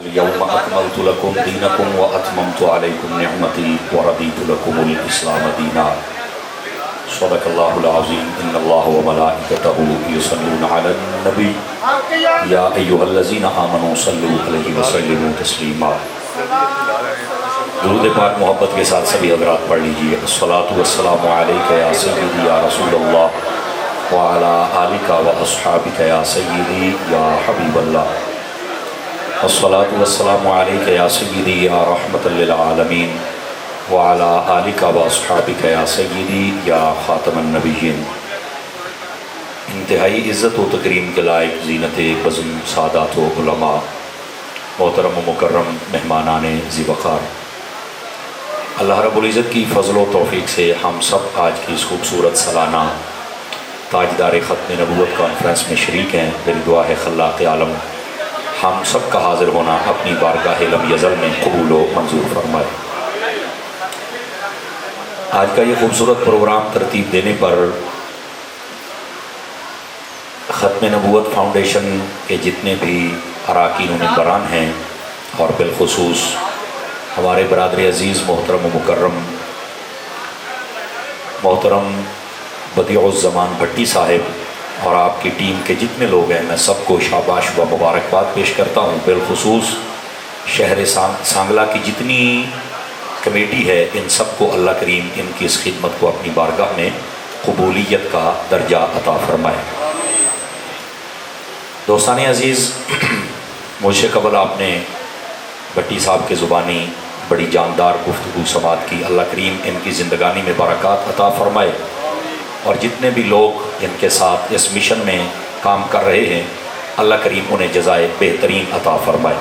اليوم أكملت لكم دينكم وأتممت عليكم نعمتي ورضيت لكم الإسلام دينا صدق الله العظيم إن الله وملائكته يصلون على النبي يا أيها الذين آمنوا صلوا عليه وسلموا تسليما. درود پاک محبت کے ساتھ سبھی حضرات پڑھ لیجئے. الصلاة والسلام علیکہ یا سیدی یا رسول اللہ وعلی آلک واصحابک یا سیدی یا حبیب اللہ. الصلاة والسلام علیکہ یا سیدی یا رحمت للعالمین وعلی آلک واصحابک یا سیدی یا خاتم النبیین. انتہائی عزت و تکریم کے لائق زینت بزم سادات و علماء، محترم و مکرم مہمانان ذی وقار، اللہ رب العزت کی فضل و توفیق سے ہم سب آج کی اس خوبصورت سالانہ تاجدار ختم نبوت کانفرنس میں شریک ہیں. میری دعا ہے خلاق عالم ہم سب کا حاضر ہونا اپنی بارگاہ لم یزل میں قبول و منظور فرمائے. آج کا یہ خوبصورت پروگرام ترتیب دینے پر ختم نبوت فاؤنڈیشن کے جتنے بھی اراکین و ممبران ہیں اور بالخصوص ہمارے برادر عزیز محترم و مکرم محترم بدیع الزمان بھٹی صاحب اور آپ کی ٹیم کے جتنے لوگ ہیں، میں سب کو شاباش و مبارکباد پیش کرتا ہوں. بالخصوص شہر سانگلہ کی جتنی کمیٹی ہے، ان سب کو اللہ کریم ان کی اس خدمت کو اپنی بارگاہ میں قبولیت کا درجہ عطا فرمائے. دوستان عزیز، مجھ سے قبل آپ نے بھٹی صاحب کے زبانی بڑی جاندار گفتگو سماعت کی. اللہ کریم ان کی زندگانی میں برکات عطا فرمائے اور جتنے بھی لوگ ان کے ساتھ اس مشن میں کام کر رہے ہیں، اللہ کریم انہیں جزائے بہترین عطا فرمائے.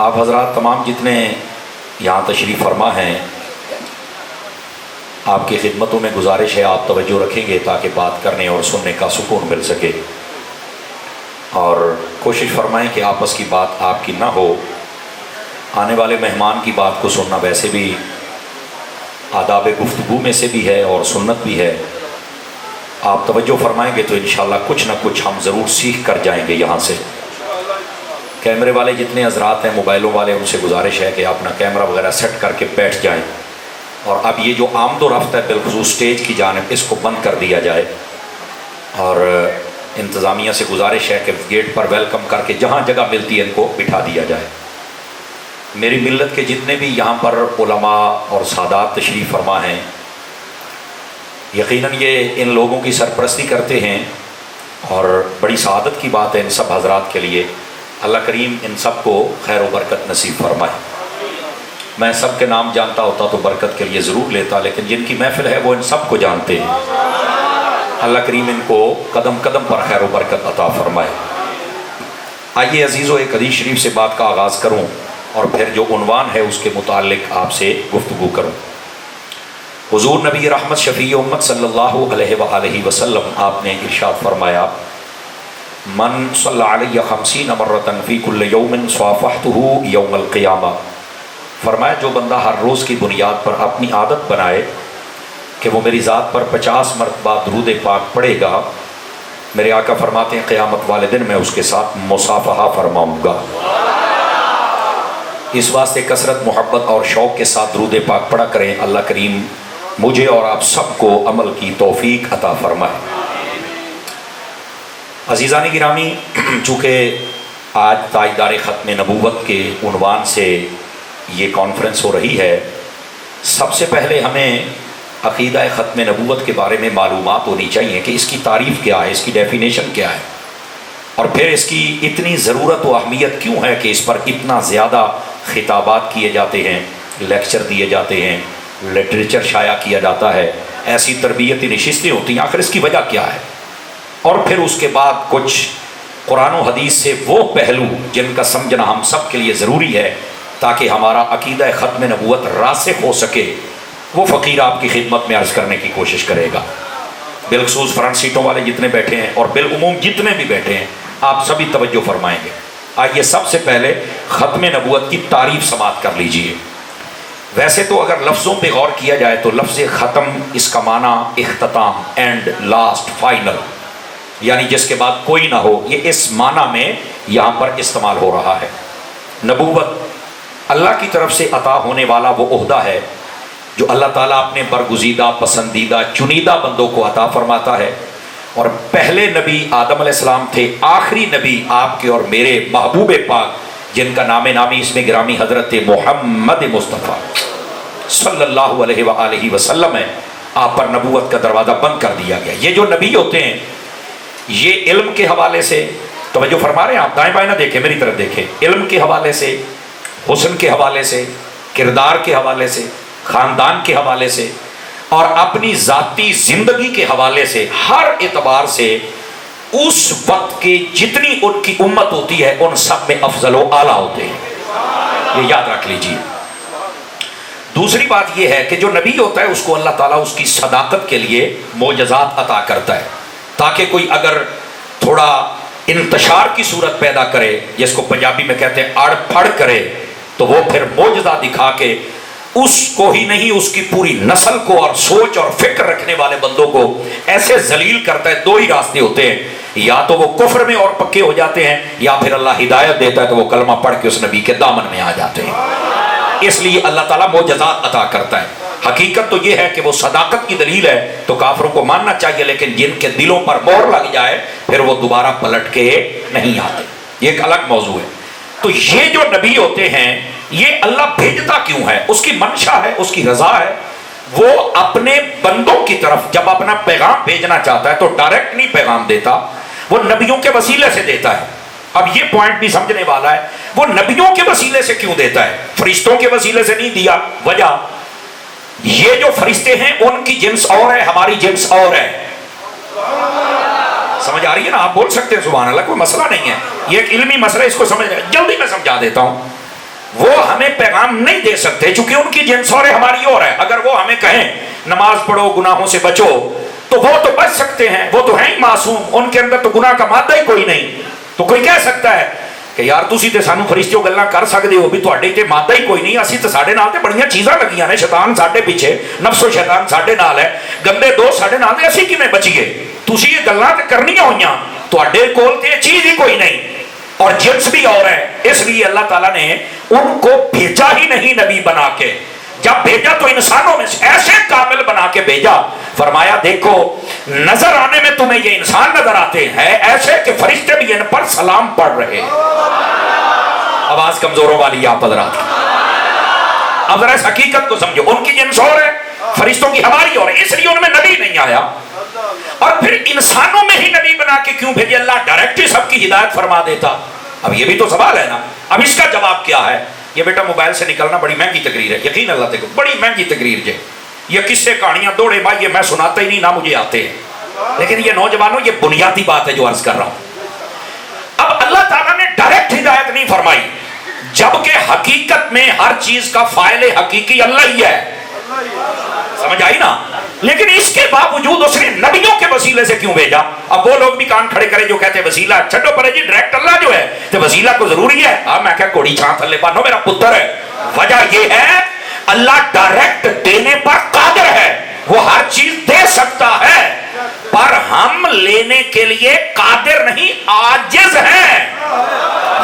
آپ حضرات تمام جتنے یہاں تشریف فرما ہیں، آپ کی خدمتوں میں گزارش ہے آپ توجہ رکھیں گے تاکہ بات کرنے اور سننے کا سکون مل سکے، اور کوشش فرمائیں کہ آپس کی بات آپ کی نہ ہو. آنے والے مہمان کی بات کو سننا ویسے بھی آداب گفتگو میں سے بھی ہے اور سنت بھی ہے. آپ توجہ فرمائیں گے تو انشاءاللہ کچھ نہ کچھ ہم ضرور سیکھ کر جائیں گے یہاں سے. کیمرے والے جتنے حضرات ہیں، موبائلوں والے، ان سے گزارش ہے کہ اپنا کیمرہ وغیرہ سیٹ کر کے بیٹھ جائیں، اور اب یہ جو آمد و رفت ہے بالخصوص سٹیج کی جانب، اس کو بند کر دیا جائے. اور انتظامیہ سے گزارش ہے کہ گیٹ پر ویلکم کر کے جہاں جگہ ملتی ہے ان کو بٹھا دیا جائے. میری ملت کے جتنے بھی یہاں پر علماء اور سادات تشریف فرما ہیں، یقیناً یہ ان لوگوں کی سرپرستی کرتے ہیں اور بڑی سعادت کی بات ہے ان سب حضرات کے لیے. اللہ کریم ان سب کو خیر و برکت نصیب فرمائے. میں سب کے نام جانتا ہوتا تو برکت کے لیے ضرور لیتا، لیکن جن کی محفل ہے وہ ان سب کو جانتے ہیں. اللہ کریم ان کو قدم قدم پر خیر و برکت عطا فرمائے. آئیے عزیزو، ایک حدیث شریف سے بات کا آغاز کروں اور پھر جو عنوان ہے اس کے متعلق آپ سے گفتگو کروں. حضور نبی رحمت شفیع امت صلی اللہ علیہ وآلہ وسلم آپ نے ارشاد فرمایا، من صلی علیہ 50 مرۃ فی کل یوم صافحتہ یوم القیامہ. فرمایا جو بندہ ہر روز کی بنیاد پر اپنی عادت بنائے کہ وہ میری ذات پر 50 مرتبہ درود پاک پڑھے گا، میرے آقا فرماتے ہیں قیامت والے دن میں اس کے ساتھ مصافحہ فرماؤں گا. اس واسطے کثرت محبت اور شوق کے ساتھ درود پاک پڑھا کریں. اللہ کریم مجھے اور آپ سب کو عمل کی توفیق عطا فرمائے. عزیزان گرامی، چونکہ آج تاجدار ختم نبوت کے عنوان سے یہ کانفرنس ہو رہی ہے، سب سے پہلے ہمیں عقیدہ ختم نبوت کے بارے میں معلومات ہونی چاہیے کہ اس کی تعریف کیا ہے، اس کی ڈیفینیشن کیا ہے، اور پھر اس کی اتنی ضرورت و اہمیت کیوں ہے کہ اس پر اتنا زیادہ خطابات کیے جاتے ہیں، لیکچر دیے جاتے ہیں، لٹریچر شائع کیا جاتا ہے، ایسی تربیتی نشستیں ہوتی ہیں. آخر اس کی وجہ کیا ہے؟ اور پھر اس کے بعد کچھ قرآن و حدیث سے وہ پہلو جن کا سمجھنا ہم سب کے لیے ضروری ہے تاکہ ہمارا عقیدہ ختم نبوت راسخ ہو سکے، وہ فقیر آپ کی خدمت میں عرض کرنے کی کوشش کرے گا. بالخصوص فرنٹ سیٹوں والے جتنے بیٹھے ہیں اور بالعموم جتنے بھی بیٹھے ہیں، آپ سبھی توجہ فرمائیں گے. آئیے سب سے پہلے ختم نبوت کی تعریف سماعت کر لیجئے. ویسے تو اگر لفظوں پہ غور کیا جائے تو لفظ ختم اس کا معنی اختتام، اینڈ، لاسٹ، فائنل. یعنی جس کے بعد کوئی نہ ہو، یہ اس معنی میں یہاں پر استعمال ہو رہا ہے۔ نبوت اللہ کی طرف سے عطا ہونے والا وہ عہدہ ہے جو اللہ تعالیٰ اپنے برگزیدہ، پسندیدہ، چنیدہ بندوں کو عطا فرماتا ہے۔ اور پہلے نبی آدم علیہ السلام تھے، آخری نبی آپ کے اور میرے محبوب پاک جن کا نام نامی اس میں گرامی حضرت محمد مصطفیٰ صلی اللہ علیہ وآلہ وسلم ہے، آپ پر نبوت کا دروازہ بند کر دیا گیا۔ یہ جو نبی ہوتے ہیں یہ علم کے حوالے سے، توجہ فرما رہے ہیں آپ، دائیں بائیں نہ دیکھیں، میری طرف دیکھیں، علم کے حوالے سے، حسن کے حوالے سے، کردار کے حوالے سے، خاندان کے حوالے سے، اور اپنی ذاتی زندگی کے حوالے سے، ہر اعتبار سے اس وقت کے جتنی ان کی امت ہوتی ہے ان سب میں افضل و اعلیٰ ہوتے ہیں، یہ یاد رکھ لیجیے۔ دوسری بات یہ ہے کہ جو نبی ہوتا ہے اس کو اللہ تعالیٰ اس کی صداقت کے لیے معجزات عطا کرتا ہے، تاکہ کوئی اگر تھوڑا انتشار کی صورت پیدا کرے، جس کو پنجابی میں کہتے ہیں اڑ پھڑ کرے، تو وہ پھر معجزہ دکھا کے اس کو ہی نہیں اس کی پوری نسل کو اور سوچ اور فکر رکھنے والے بندوں کو ایسے ذلیل کرتا ہے۔ دو ہی راستے ہوتے ہیں، یا تو وہ کفر میں اور پکے ہو جاتے ہیں، یا پھر اللہ ہدایت دیتا ہے تو وہ کلمہ پڑھ کے اس نبی کے دامن میں آ جاتے ہیں۔ اس لیے اللہ تعالیٰ معجزات عطا کرتا ہے۔ حقیقت تو یہ ہے کہ وہ صداقت کی دلیل ہے تو کافروں کو ماننا چاہیے، لیکن جن کے دلوں پر مہر لگ جائے پھر وہ دوبارہ پلٹ کے نہیں آتے، یہ ایک الگ موضوع ہے۔ تو یہ جو نبی ہوتے ہیں یہ اللہ بھیجتا کیوں ہے؟ اس کی منشا ہے، اس کی رضا ہے۔ وہ اپنے بندوں کی طرف جب اپنا پیغام بھیجنا چاہتا ہے تو ڈائریکٹ نہیں پیغام دیتا، وہ نبیوں کے وسیلے سے دیتا ہے۔ اب یہ پوائنٹ بھی سمجھنے والا ہے، وہ نبیوں کے وسیلے سے کیوں دیتا ہے؟ فرشتوں کے وسیلے سے نہیں دیا۔ وجہ یہ جو فرشتے ہیں ان کی جنس اور ہے، ہماری جنس اور ہے۔ سمجھ آ رہی ہے نا؟ آپ بول سکتے ہیں سبحان اللہ، کوئی مسئلہ نہیں ہے، یہ ایک علمی مسئلہ، اس کو سمجھ جلدی میں سمجھا دیتا ہوں۔ وہ ہمیں پیغام نہیں دے سکتے چونکہ ان کی جنس اور ہے، ہماری اور ہے۔ اگر وہ ہمیں کہیں نماز پڑھو، گناہوں سے بچو، تو وہ تو بچ سکتے ہیں، وہ تو ہیں ہی معصوم، ان کے اندر تو گناہ کا مادہ ہی کوئی نہیں۔ تو کوئی کہہ سکتا ہے کہ یار تسی تے سانو فرشتیوں گلاں کر سکدے ہو، بھی تواڈے تے مادہ ہی کوئی نہیں، اسی تے ساڈے نال تے بڑیاں چیزاں لگیاں نے، شیطان ساڈے پیچھے، نفس و شیطان ساڈے نال ہے، گندے دوست ساڈے نال، تے اسی کیویں بچیے؟ تسی یہ گلاں تے کرنیاں ہوئیاں، تواڈے کول تے یہ چیز ہی کوئی نہیں، اور جنس بھی اور ہے۔ اس لیے اللہ تعالیٰ نے ان کو بھیجا ہی نہیں نبی بنا کے، جب بھیجا تو انسانوں میں ایسے کامل بنا کے بھیجا، فرمایا دیکھو نظر آنے میں تمہیں یہ انسان نظر آتے ہیں، ایسے کہ فرشتے بھی ان پر سلام پڑھ رہے ہیں۔ آواز کمزوروں والی آپ حضرات، اب ذرا اس حقیقت کو سمجھو، ان کی جنس اور ہے، فرشتوں کی ہماری اور ہے، اس لیے ان میں نبی نہیں آیا۔ اور پھر انسانوں میں ہی نبی بنا کے کیوں بھیجے؟ اللہ ڈائریکٹ ہی سب کی ہدایت فرما دیتا۔ اب یہ بھی تو سوال ہے نا، اب اس کا جواب کیا ہے؟ یہ بیٹا موبائل سے نکلنا بڑی مہنگی تقریر ہے، یقین اللہ تک بڑی مہنگی تقریر ہے، یہ قصے کہانیاں دوڑے بھائی یہ میں سناتا ہی نہیں، نہ مجھے آتے ہیں، لیکن یہ نوجوانوں یہ بنیادی بات ہے جو عرض کر رہا ہوں۔ اب اللہ تعالیٰ نے ڈائریکٹ ہدایت نہیں فرمائی، جبکہ حقیقت میں ہر چیز کا فاعل حقیقی اللہ ہی ہے، سمجھ آئی نا؟ لیکن اس کے باوجود اس نے نبیوں کے وسیلے سے کیوں بھیجا؟ اب وہ لوگ بھی کان کھڑے کرے جو کہتے ہیں وسیلہ چھڈو پرے جی، ڈائریکٹ اللہ جو ہے تو وسیلہ کو ضروری ہے۔ ہاں میں کہا کوڑی چھان تھلے بانو، میرا پتر ہے۔ وجہ یہ ہے اللہ ڈائریکٹ دینے پر قادر ہے، وہ ہر چیز دے سکتا ہے، پر ہم لینے کے لیے قادر نہیں، عاجز ہیں۔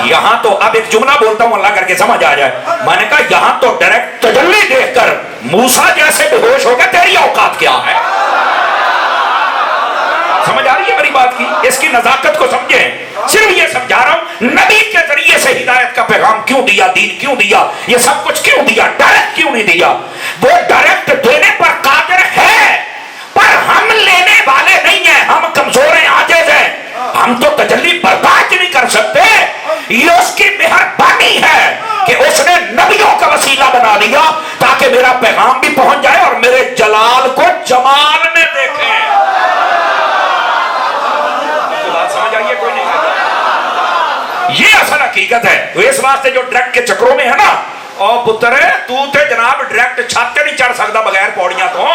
یہاں تو اب ایک جملہ بولتا ہوں اللہ کر کے سمجھ آ جائے، میں نے کہا یہاں تو ڈائریکٹ تجلی دیکھ کر موسیٰ جیسے بے ہوش ہو گئے، تیری اوقات کیا ہے؟ سمجھ آ رہی ہے میری بات کی؟ اس کی نزاکت کو سمجھیں، صرف یہ سمجھا رہا ہوں نبی کے ذریعے سے ہدایت کا پیغام کیوں دیا، دین کیوں دیا، یہ سب کچھ کیوں دیا، ڈائریکٹ کیوں نہیں دیا؟ وہ ڈائریکٹ دینے پر قادر ہے، پر ہم لینے والے نہیں ہیں، ہم کمزور ہیں، عاجز ہیں، ہم تو تجلی برداشت نہیں کر سکتے۔ یہ اس کی مہربانی ہے کہ اس نے نبیوں کا وسیلہ بنا دیا تاکہ میرا پیغام بھی پہنچ جائے اور میرے جلال کو جمال میں دیکھیں۔ سمجھ آئیے کوئی نہیں؟ یہ اصل حقیقت ہے۔ تو اس واسطے جو ڈائریکٹ کے چکروں میں ہے نا، او پتر تو تے جناب ڈائریکٹ چھت تے نہیں چڑھ سکتا بغیر پوڑیاں تو،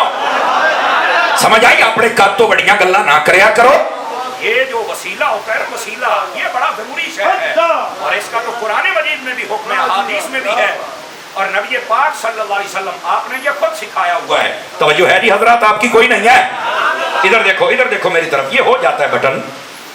سمجھ آئی؟ اپنے قد تو بڑیاں گلاں نہ کریا کرو۔ یہ جو وسیلہ ہوتا ہے، وسیلہ یہ بڑا ضروری شے ہے، اور اس کا تو قرآن مجید میں بھی حکم ہے، حدیث میں بھی ہے، اور نبی پاک صلی اللہ علیہ وسلم آپ نے یہ خود سکھایا ہوا ہے۔ توجہ ہے جی حضرات آپ کی کوئی نہیں ہے؟ ادھر دیکھو، ادھر دیکھو میری طرف، یہ ہو جاتا ہے بٹن،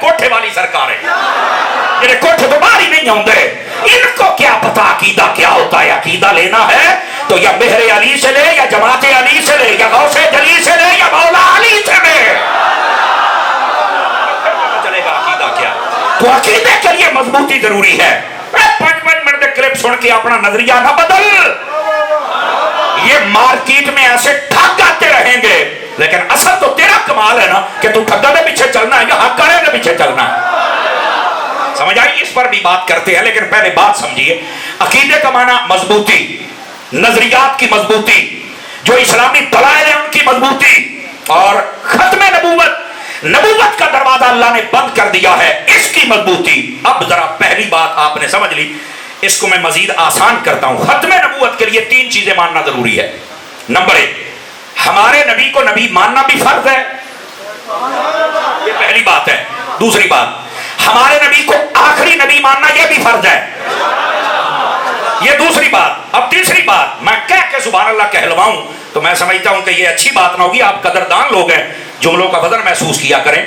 کوٹھے والی سرکار ہے، جنہیں کوٹھے تو باہر ہی نہیں ہوندے، ان کو کیا پتا عقیدہ کیا ہوتا ہے؟ عقیدہ لینا ہے تو یا مہر علی سے لے، یا جماعت علی سے لے، یا غوث جلی سے لے، یا مولا علی سے لے، چلے گا عقیدہ کیا؟ تو عقیدے کے لیے مضبوطی ضروری ہے۔ 5 منٹ کلپ سن کے اپنا نظریہ نہ بدل، یہ مارکیٹ میں ایسے ٹھگ آتے رہیں گے، لیکن اصل تو تیرا کمال ہے نا کہ تو ٹھگا دے پیچھے چلنا ہے یا حق کرے دے پیچھے چلنا ہے۔ سمجھ آئی؟ اس پر بھی بات کرتے ہیں، لیکن پہلے بات سمجھیے، عقیدے کا معنی مضبوطی، نظریات کی مضبوطی، جو اسلامی دلائل ہیں ان کی مضبوطی، اور ختم نبوت کا دروازہ اللہ نے بند کر دیا ہے، اس کی مضبوطی۔ اب ذرا پہلی بات آپ نے سمجھ لی، اس کو میں مزید آسان کرتا ہوں۔ ختم نبوت کے لیے 3 چیزیں ماننا ضروری ہے۔ نمبر 1، ہمارے نبی کو نبی ماننا بھی فرض ہے، یہ پہلی بات ہے۔ دوسری بات، ہمارے نبی کو آخری نبی ماننا یہ بھی فرض ہے، یہ دوسری بات۔ اب تیسری بات، میں کہہ کے سبحان اللہ کہلواؤں تو میں سمجھتا ہوں کہ یہ اچھی بات نہ ہوگی، آپ قدردان لوگ ہیں، جملوں کا وزن محسوس کیا کریں۔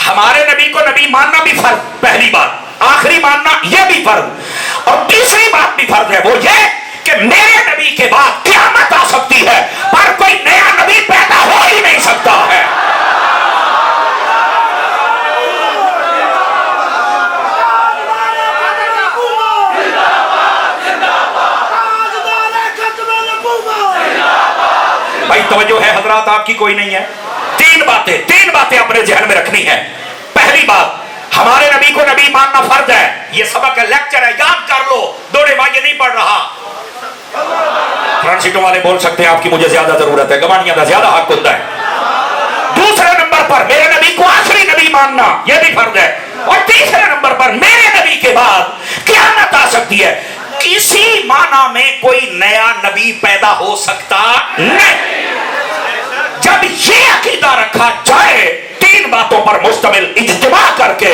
ہمارے نبی کو نبی ماننا بھی فرض، پہلی بات، آخری ماننا یہ بھی فرض، اور تیسری بات بھی فرض ہے، وہ یہ کہ میرے نبی کے بعد قیامت آ سکتی ہے پر کوئی نیا نبی پیدا ہو ہی نہیں سکتا ہے۔ بھائی توجہ ہے حضرات، آپ کی کوئی نہیں ہے؟ تین باتیں اپنے ذہن میں رکھنی ہے۔ پہلی بات، ہمارے نبی کو نبی ماننا فرض ہے، یہ سبق ہے، لیکچر ہے، یاد کر لو، دوڑے بھائی نہیں پڑھ رہا۔ فرنٹ سیٹوں والے بول سکتے ہیں آپ کی مجھے زیادہ ضرورت ہے، گوانیاں کا زیادہ حق ہوتا ہے۔ دوسرے نمبر پر میرے نبی کو آخری نبی ماننا یہ بھی فرض ہے، اور تیسرے نمبر پر میرے نبی کے بعد قیامت آ سکتی ہے، کسی معنی میں کوئی نیا نبی پیدا ہو سکتا نہیں۔ جب یہ عقیدہ رکھا جائے، 3 باتوں پر مشتمل اجتماع کر کے،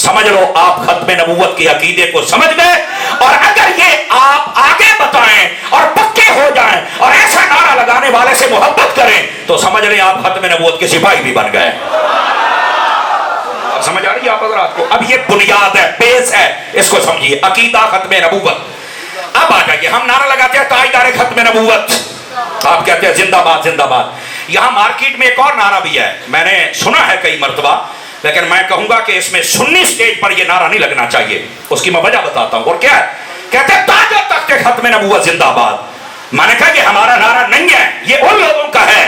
سمجھ لو آپ ختم نبوت کے عقیدے کو سمجھ گئے، اور اگر یہ آپ آگے بتائیں اور پکے ہو جائیں اور ایسا نعرہ لگانے والے سے محبت کریں تو سمجھ لیں آپ ختم نبوت کے سپاہی بھی بن گئے۔ سمجھ آ رہی ہے آپ حضرات کو؟ اب یہ بنیاد ہے، بیس ہے، اس کو سمجھیے، عقیدہ ختم نبوت۔ اب آ جائیے، ہم نعرہ لگاتے ہیں تاجدار ختم نبوت، آپ کہتے ہیں زندہ باد زندہ باد۔ یہاں مارکیٹ میں ایک اور نعرہ بھی ہے، میں نے سنا ہے کئی مرتبہ، لیکن میں کہوں گا کہ اس میں سنی سٹیج پر یہ نعرہ نہیں لگنا چاہیے، اس کی میں وجہ بتاتا ہوں۔ اور کیا ہے؟ کہتے ہیں تاج و تخت ختم نبوت زندہ باد۔ میں نے کہا کہ ہمارا نعرہ نہیں ہے، یہ ان لوگوں کا ہے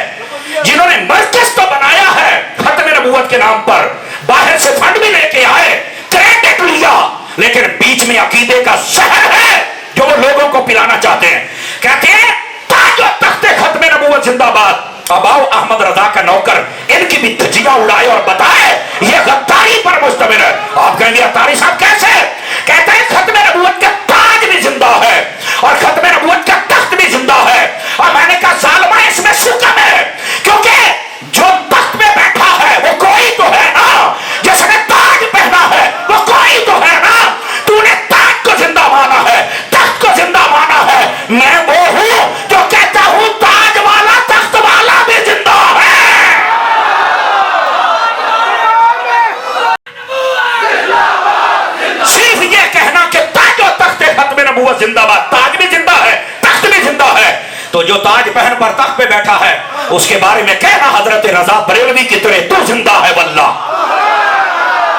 جنہوں نے مرکز تو بنایا ہے ختم نبوت کے نام پر، باہر سے فنڈ بھی لے کے آئے، کریڈٹ لیا، لیکن بیچ میں عقیدے کا زہر ہے جو وہ لوگوں کو پلانا چاہتے ہیں۔ کہتے ہیں تاج و تخت ختم نبوت زندہ باد۔ اب آؤ احمد رضا کا نوکر ان کی بھی دھجیاں اڑائے اور بتائے یہ غداری پر مشتمل ہے۔ آپ کہیں گے اطاری صاحب کیسے؟ کہتے ہیں ختم نبوت کا تاج بھی زندہ ہے اور ختم نبوت کا تخت بھی زندہ ہے۔ اور میں نے کہا ظالمہ اس میں شکم ہے، کیونکہ جو تخت پہ بیٹھا ہے وہ کوئی تو ہے نا، جس نے تاج پہنا ہے وہ کوئی تو ہے نا۔ تو نے تاج کو زندہ مانا ہے، تخت کو زندہ مانا ہے، میں وہ ہوں جو کہتا ہوں تاج والا تخت والا بھی زندہ ہے۔ صرف یہ کہنا کہ تاج و تخت ختم نبوت زندہ باد، تاج بھی زندہ ہے تخت بھی زندہ ہے، تو جو تاج پہن پر تخت پہ بیٹھا ہے اس کے بارے میں کہنا حضرت رضا بریلوی کی طرح تو زندہ ہے واللہ۔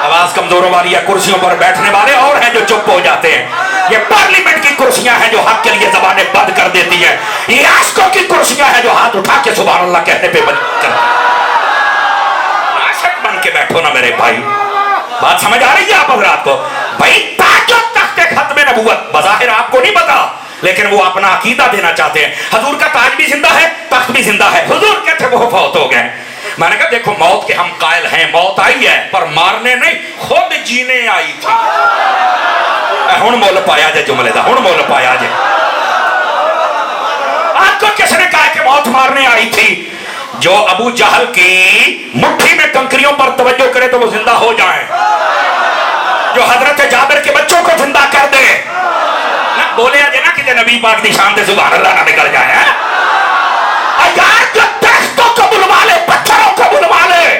آواز کمزوروں والی یا کرسیوں پر بیٹھنے والے اور ہیں جو چپ ہو جاتے ہیں، یہ پارلیمنٹ کی کرسیاں ہیں جو حق کے لیے زبانیں بند کر دیتی ہیں، یہ عاشقوں کی کرسیاں ہیں جو ہاتھ اٹھا کے سبحان اللہ کہنے پہ بند کرتے ہیں۔ عاشق بن کے بیٹھو نا میرے بھائی، بات سمجھ آ رہی ہے آپ حضرات کو؟ بھائی تاج و تخت ختم نبوت بظاہر آپ کو نہیں پتا، لیکن وہ اپنا عقیدہ دینا چاہتے ہیں۔ حضور کا تاج بھی زندہ ہے، تخت بھی زندہ ہے۔ حضور کہتے وہ فوت ہو گئے۔ میں نے کہا دیکھو موت کے ہم قائل ہیں، موت آئی ہے پر مارنے نہیں، خود جینے آئی تھی۔ ہن مول پایا جے جملے دا، ہن مول پایا جے۔ آپ کو کس نے کہا کہ موت مارنے آئی تھی؟ جو ابو جہل کی مٹھی میں کنکریوں پر توجہ کرے تو وہ زندہ ہو جائیں، جو حضرت جابر کے بچوں کو زندہ کر دے نہ بولے آجے نا کہ نبی پاک دی شان دے سبحان اللہ نہ نکل جائے۔ یار جو درختوں کو بلوا لے، پتھروں کو بلوا لے،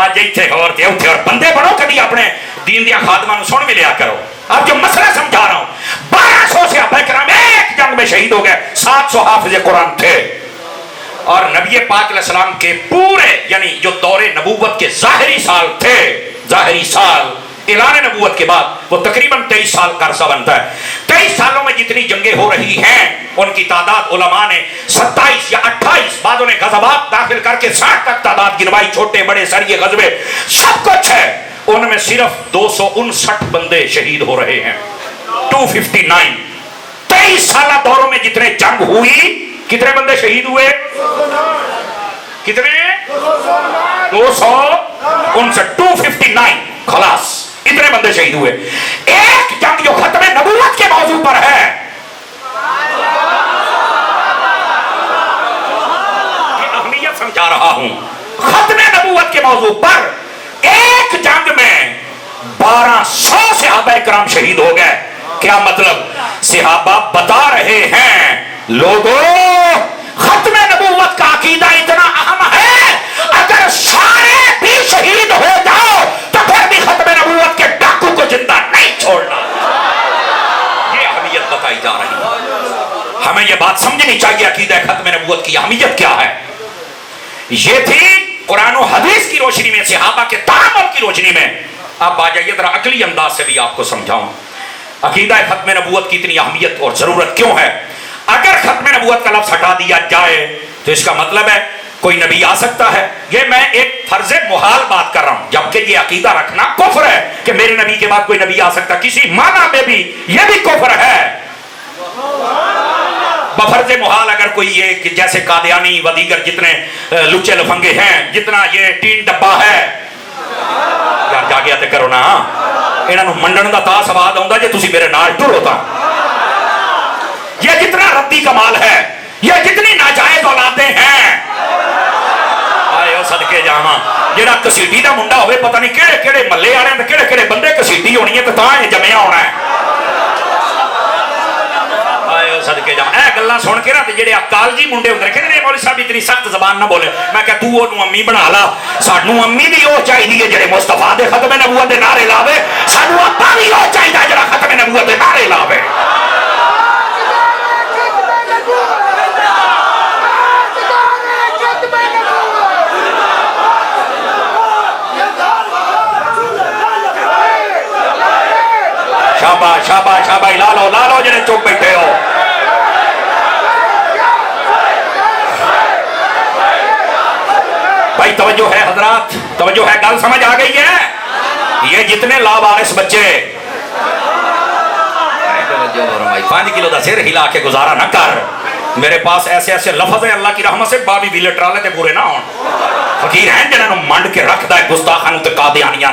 آج اتنے اور تے اتنے اور بندے بنو کبھی اپنے دین دیا خادمان سن بھی لیا کرو. اب جو مسئلہ سمجھا رہا ہوں 1200 صحابہ کرام ایک جنگ میں شہید ہو گئے. 700 حافظ قرآن تھے اور نبی پاک علیہ السلام کے پورے یعنی جو دور نبوت کے ظاہری سال تھے, ظاہری سال اعلان نبوت کے بعد وہ تقریباً 23 سال کا عرصہ بنتا ہے. 23 سالوں میں جتنی جنگیں ہو رہی ہیں ان کی تعداد علماء نے 27 یا 28 بعدوں نے غزوات داخل کر کے 60 تک تعداد گنوائی, چھوٹے بڑے سریے غزوے سب کچھ ہے. ان میں صرف 259 بندے شہید ہو رہے ہیں. 259. 23 سالہ دوروں میں جتنے جنگ ہوئی کتنے بندے شہید ہوئے؟ کتنے؟ 259. 259 خلاص اتنے بندے شہید ہوئے. ایک جنگ جو ختم نبوت کے موضوع پر ہے, یہ اہمیت سمجھا رہا ہوں, ختم نبوت کے موضوع پر ایک جنگ میں 1200 صحابہ کرام شہید ہو گئے. کیا مطلب؟ صحابہ بتا رہے ہیں لوگوں ختم نبوت کا عقیدہ اتنا اہم ہے, اگر سارے بھی شہید ہو جاؤ تو پھر بھی ختم نبوت کے ڈاکو کو زندہ نہیں چھوڑنا. یہ اہمیت بتائی جا رہی ہے. ہمیں یہ بات سمجھنی چاہیے عقیدہ ختم نبوت کی اہمیت کیا ہے. یہ تھی قرآن و حدیث کی روشنی میں, صحابہ کے تعامل کی روشنی میں. اب آ جائیے ذرا عقلی انداز سے بھی آپ کو سمجھاؤں عقیدہ ختم نبوت کی اتنی اہمیت اور ضرورت کیوں ہے. اگر ختم نبوت کا لفظ ہٹا دیا جائے تو اس کا مطلب ہے کوئی نبی آ سکتا ہے. یہ میں ایک فرض محال بات کر رہا ہوں, جبکہ یہ عقیدہ رکھنا کفر ہے کہ میرے نبی کے بعد کوئی نبی آ سکتا. کسی معنی میں بھی یہ بھی کفر ہے. بفرض محال اگر کوئی یہ کہ جیسے قادیانی و دیگر جتنے لچے لفنگے ہیں, جتنا یہ ٹین ڈبا ہے, یار جاگیا تے کرو نا, انہاں نوں منڈن دا تا سواد آوندا جے تسی میرے نال ٹرو تا. یہ جتنا ردی کمال ہے, یہ جتنی ناجائز اولادیں ہیں, آئے او صدقے جاواں جڑا کسیٹی دا منڈا ہوئے پتہ نہیں کیڑے کیڑے محلے والے تے کیڑے کیڑے بندے کسیٹی ہونی ہے تے تاں اے جمیا ہونا ہے. آئے او صدقے جاواں اے گلاں سن کے نا تے جڑے کالجی منڈے ہوندے نے کہندے نے مولوی صاحب اتنی سخت زبان نہ بولے. میں کہ تو اونوں امی بنا لا, سانوں امی بھی او چاہیے جڑے مصطفیٰ دے ختم نبوت دے نعرے لاوے, سانوں ابا بھی او چاہیے جڑا ختم نبوت دے نعرے لاوے. شاباش شاباش شاباش, لا لو جنہیں چپ بیٹھے ہو. بھائی توجہ ہے حضرات, توجہ ہے, گل سمجھ آ گئی ہے. یہ جتنے لابارس بچے 5 کلو دا سر ہلا کے گزارا نہ کر. میرے پاس ایسے ایسے لفظ ہیں اللہ کی رحمت سے بابی ویلے ٹرالے تے پورے نہ ہون. فقیر ہیں جنہوں منڈ کے رکھ دا ہے گستاخانوں تے قادیانیاں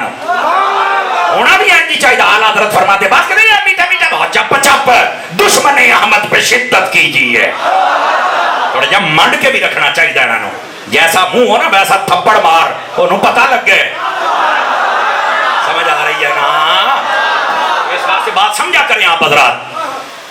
ہونا بھی اینجی چاہیے. آل حضرت فرماتے بات کریں میٹھا میٹھا بہت چپ چپ دشمن احمد پہ شدت کیجیے. تھوڑا جب منڈ کے بھی رکھنا چاہیے انہوں, جیسا منہ ہو نا ویسا تھپڑ مار, انہوں پتہ لگ گئے. سمجھ آ رہی ہے نا؟ اس بات سے بات سمجھا کریں آپ حضرات,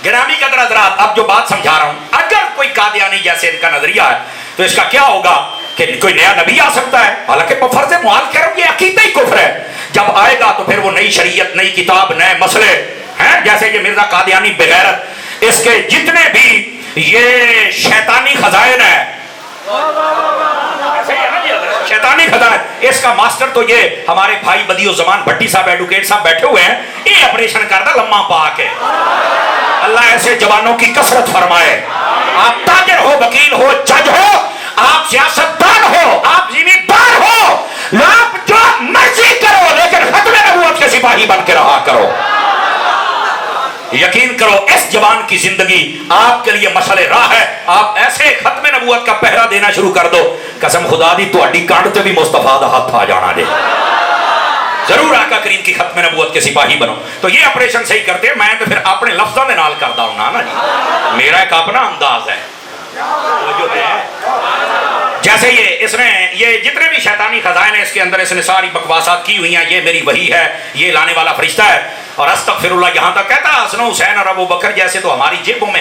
گرامی قدر حضرات. اب جو بات سمجھا رہا ہوں, اگر کوئی قادیانی جیسے ان کا نظریہ ہے تو اس کا کیا ہوگا کہ کوئی نیا نبی آ سکتا ہے. حالانکہ فرض محال کہہ رہا ہوں, یہ عقیدہ ہی کفر ہے. جب آئے گا تو پھر وہ نئی شریعت, نئی کتاب, نئے مسئلے ہیں. جیسے کہ مرزا قادیانی بغیرت, اس کے جتنے بھی یہ شیطانی خزائن ہے, شیطانی خزائن, اس کا ماسٹر تو یہ ہمارے بھائی بدیع الزمان بھٹی صاحب ایڈوکیٹ صاحب بیٹھے ہوئے ہیں. یہ آپریشن کرتا لمحہ پا کے. اللہ ایسے جوانوں کی کثرت فرمائے. آپ تاجر ہو, وکیل ہو, جج ہو, آپ سیاستدان ہو, آپ زمیندار ہو, آپ جو مرضی کرو, لیکن ختم نبوت کے سپاہی بن کے رہا کرو. یقین کرو اس جوان کی زندگی آپ کے لیے مشعل راہ ہے. آپ ایسے ختم نبوت کا پہرا دینا شروع کر دو, قسم خدا دی تہاڈی کانڈ تے بھی مصطفیٰ دا ہاتھ آ جانا جے. ضرور آقا کریم کی ختم نبوت کے سپاہی بنو. تو یہ آپریشن صحیح کرتے ہیں. میں تو پھر اپنے لفظوں دے نال کردا ہوں نا جی, میرا ایک اپنا انداز ہے. وہ جو ہے جیسے یہ اس نے یہ جتنے بھی شیطانی خزائن ہیں اس کے اندر اس نے ساری بکواسات کی ہوئی ہیں. یہ میری وحی ہے, یہ لانے والا فرشتہ ہے, اور استغفر اللہ یہاں تک کہتا ہے. حسن حسین اور ابو بکر جیسے تو ہماری جیبوں میں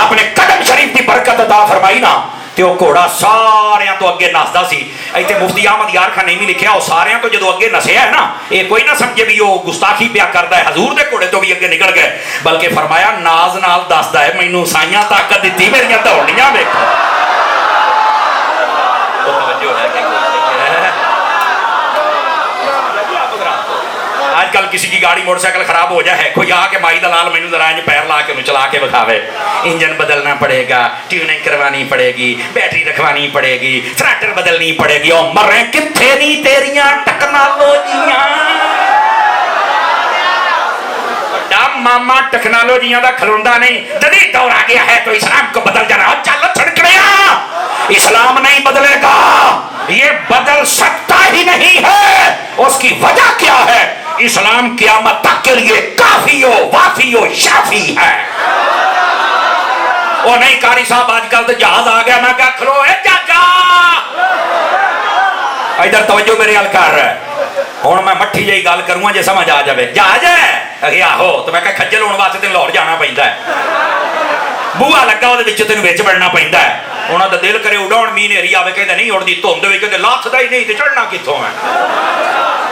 آپ نے قدم شریف کی برکت عطا فرمائی نا تے وہ گھوڑا سارے تو اگے نسدا سی. ایتھے مفتی احمد یار خان نے بھی لکھیا وہ سارے تو جدو اگے نسیا ہے نا یہ کوئی نہ سمجھے بھی وہ گستاخی پیا کرتا ہے, حضور دے گھوڑے تو بھی اگے نکل گئے, بلکہ فرمایا ناز نال دسدا ہے مینوں سائیاں طاقت دتی میریاں دوڑیاں ویکھو. توجہ ہے کہ آج کل کسی کی گاڑی موٹر سائیکل خراب ہو جائے کوئی آ کے مائی دلال مینوں ذرا انج پیر لا کے انہوں چلا کے بکھاوے, انجن بدلنا پڑے گا, ٹیوننگ کروانی پڑے گی, بیٹری رکھوانی پڑے گی, تھراٹل بدلنی پڑے گی. او مرے کتھے نہیں تیریاں ٹیکنالوجیاں, ماما ٹیکنالوجیاں دا کھلوندا نہیں. جدید دور آ گیا ہے تو اسلام کو بدل جانا. اور چلو چھڑکڑیاں, اسلام نہیں بدلے گا, یہ بدل سکتا ہی نہیں ہے. اس کی وجہ کیا ہے؟ اسلام قیامت تک کے لیے کافی و وافی و شافی ہے. وہ نہیں قاری صاحب آج کل تو جہاز آ گیا, میں کہا کھلو اے چاچا ادھر توجہ میرے حل کر رہا ہے. ہوں میں مٹھی جی گل کروں جی سمجھ آ جائے. جہاز ہے آہو تو میں کہا کھجل ہونے واسطے تین لاہور جانا پہنتا ہے, بوہا لگا وہ تین بچ بڑھنا پہنتا ہے. انہوں کا دل کرے اڈاؤ می نیری آئے کہ نہیں اڑتی دھند ہوئی کہ لاتھدا ہی نہیں تو چڑھنا کتوں ہے.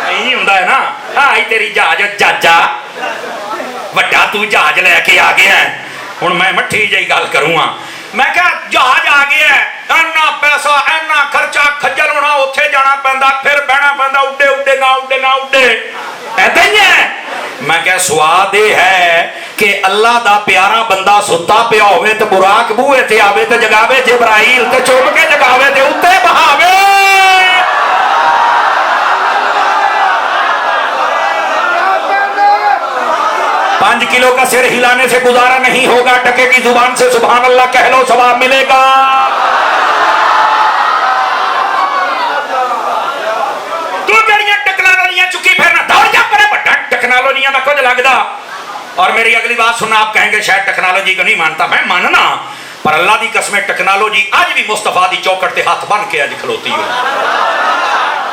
نہیں ہوں نا ہاں تیری جہاز چاچا وڈا تو جہاز لے کے آ گیا ہے. ہوں میں مٹھی جی گل کروں میں کہا جہاز آ گیا ہے, اینا پیسہ اینا خرچہ, کھجل ہونا اتنے جانا پہنتا, پھر بہنا پہنتا, اڈے اڈے نہ اڈے نہ اڈے ایسا ہی ہے. میں کہا سواد یہ ہے کہ اللہ دا پیارا بندہ ستا پیا ہوئے تو براق بوئے تے آوے تے جگاوے جبرائیل تے چوب کے جگاوے تے اتے بہاوے. 5 کلو کا سر ہلانے سے گزارا نہیں ہوگا, ٹکے کی زبان سے سبحان اللہ کہہ لو ثواب ملے گا. تو جڑیاں ٹیکنالوجیاں چکی پھرنا دوڑ جا پڑے بڑا ٹیکنالوجیاں دا کچھ لگدا. اور میری اگلی بات سننا, آپ کہیں گے شاید ٹیکنالوجی کو نہیں مانتا, میں ماننا پر اللہ دی قسم ٹیکنالوجی آج بھی مصطفیٰ دی چوکٹ تے ہاتھ بن کے آج کھلوتی ہو.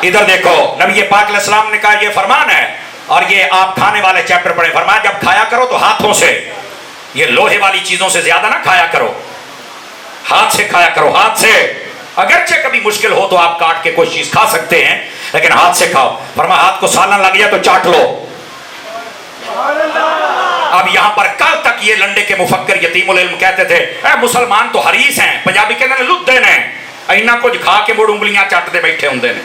ادھر دیکھو نبی پاک علیہ السلام نے کہا یہ فرمان ہے, اور یہ آپ کھانے والے چیپٹر پڑھیں, فرمایا جب کھایا کرو تو ہاتھوں سے, یہ لوہے والی چیزوں سے زیادہ نہ کھایا کرو, ہاتھ سے کھایا کرو, ہاتھ سے. اگرچہ کبھی مشکل ہو تو آپ کاٹ کے کوئی چیز کھا سکتے ہیں لیکن ہاتھ سے کھاؤ. فرمایا ہاتھ کو سالن لگ جائے تو چاٹ لو. اب یہاں پر کل تک یہ لنڈے کے مفکر یتیم العلم کہتے تھے اے مسلمان تو حریص ہیں, پنجابی کہتے ہیں لدے نے, اینا کچھ کھا کے مڑ انگلیاں چٹتے بیٹھے ہوندے نے.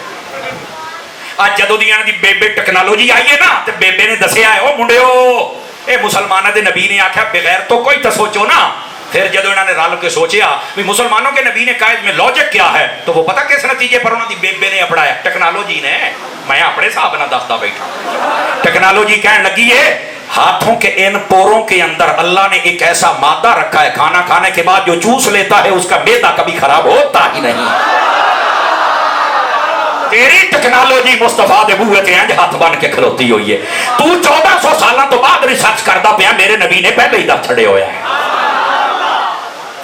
آج جدو دیاں دی بیبے ٹیکنالوجی آئی ہے نا تے بیبے نے دسیا ہے او منڈیو اے مسلمانہ دے نبی نے آکھا بغیر تو کوئی تو سوچو نا. پھر جدو انہوں نے رل کے سوچیا بھی مسلمانوں کے نبی نے کہا میں لاجک کیا ہے تو وہ پتہ کس نتیجے پر انہوں دی بیبے نے اپڑایا ٹیکنالوجی نے. میں اپنے صاحب نہ دستا بیٹھا, ٹیکنالوجی کہنے لگی ہے ہاتھوں کے ان پوروں کے اندر اللہ نے ایک ایسا مادہ رکھا ہے کھانا کھانے کے بعد جو چوس لیتا ہے اس کا معدہ کبھی خراب ہوتا ہی نہیں. تیری ٹیکنالوجی مصطفیٰ دے بوئے تے انج ہاتھ بن کے کھلوتی ہوئی ہے. تو 1400 سالہ تو بعد ریسرچ کردا پیا, میرے نبی نے پہلے ہی دس چھڑے ہویا ہے.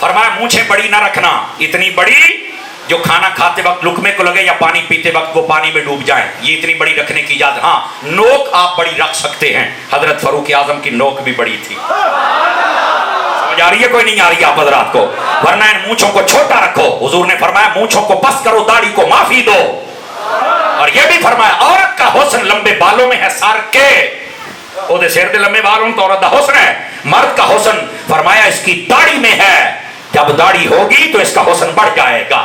فرمایا مونچھیں بڑی نہ رکھنا, اتنی بڑی جو کھانا کھاتے وقت لقمے کو لگے یا پانی پیتے وقت وہ پانی میں ڈوب جائیں, یہ اتنی بڑی رکھنے کی اجازت. ہاں نوک آپ بڑی رکھ سکتے ہیں, حضرت فاروق اعظم کی نوک بھی بڑی تھی. سمجھ آ رہی ہے کوئی نہیں آ رہی آپ حضرات کو؟ ورنہ ان مونچھوں کو چھوٹا رکھو. حضور نے فرمایا مونچھوں کو بس کرو, داڑھی کو معافی دو. اور یہ بھی فرمایا عورت کا حسن لمبے بالوں میں ہے سر کے, او دے سر دے لمبے بال ہوں تو عورت دا حسن ہے. مرد کا حسن فرمایا اس کی داڑھی میں ہے, جب داڑھی ہوگی تو اس کا حسن بڑھ جائے گا.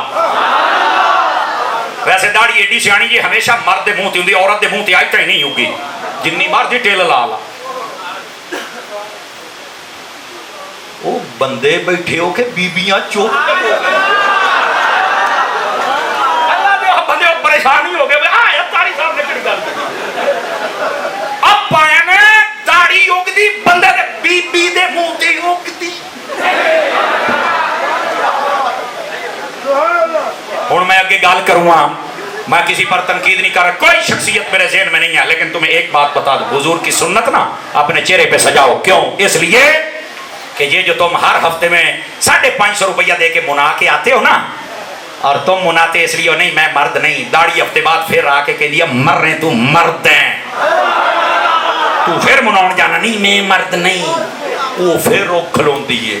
ویسے داڑھی ایڈی سیانی جی ہمیشہ مرد دے منہ تے ہوندی, عورت دے منہ تے آئی تو ہی نہیں ہوگی جنی مرضی ٹیل لا لا. او بندے بیٹھے ہو کہ بیبیاں چوپ پریشانی ہو گئے تاری صاحب نے کڑی گل اب پایا نے داڑھی اگدی بندے دے بی بی دے منہ تے اگدی. ہن میں اگے گل کروں, میں کسی پر تنقید نہیں کر رہا, کوئی شخصیت میرے ذہن میں نہیں ہے, لیکن تمہیں ایک بات بتا دوں, حضور کی سنت نا اپنے چہرے پہ سجاؤ. کیوں؟ اس لیے کہ یہ جو تم ہر ہفتے میں 550 روپیہ دے کے منا کے آتے ہو نا, اور تم مناتے اس لیے نہیں میں مرد نہیں, داڑھی ہفتے بعد پھر آ کے کہہ دیا مر رہے تو مرد ہیں, تو پھر مناؤں جانا نہیں میں مرد نہیں, وہ پھر روک کھلون دیئے.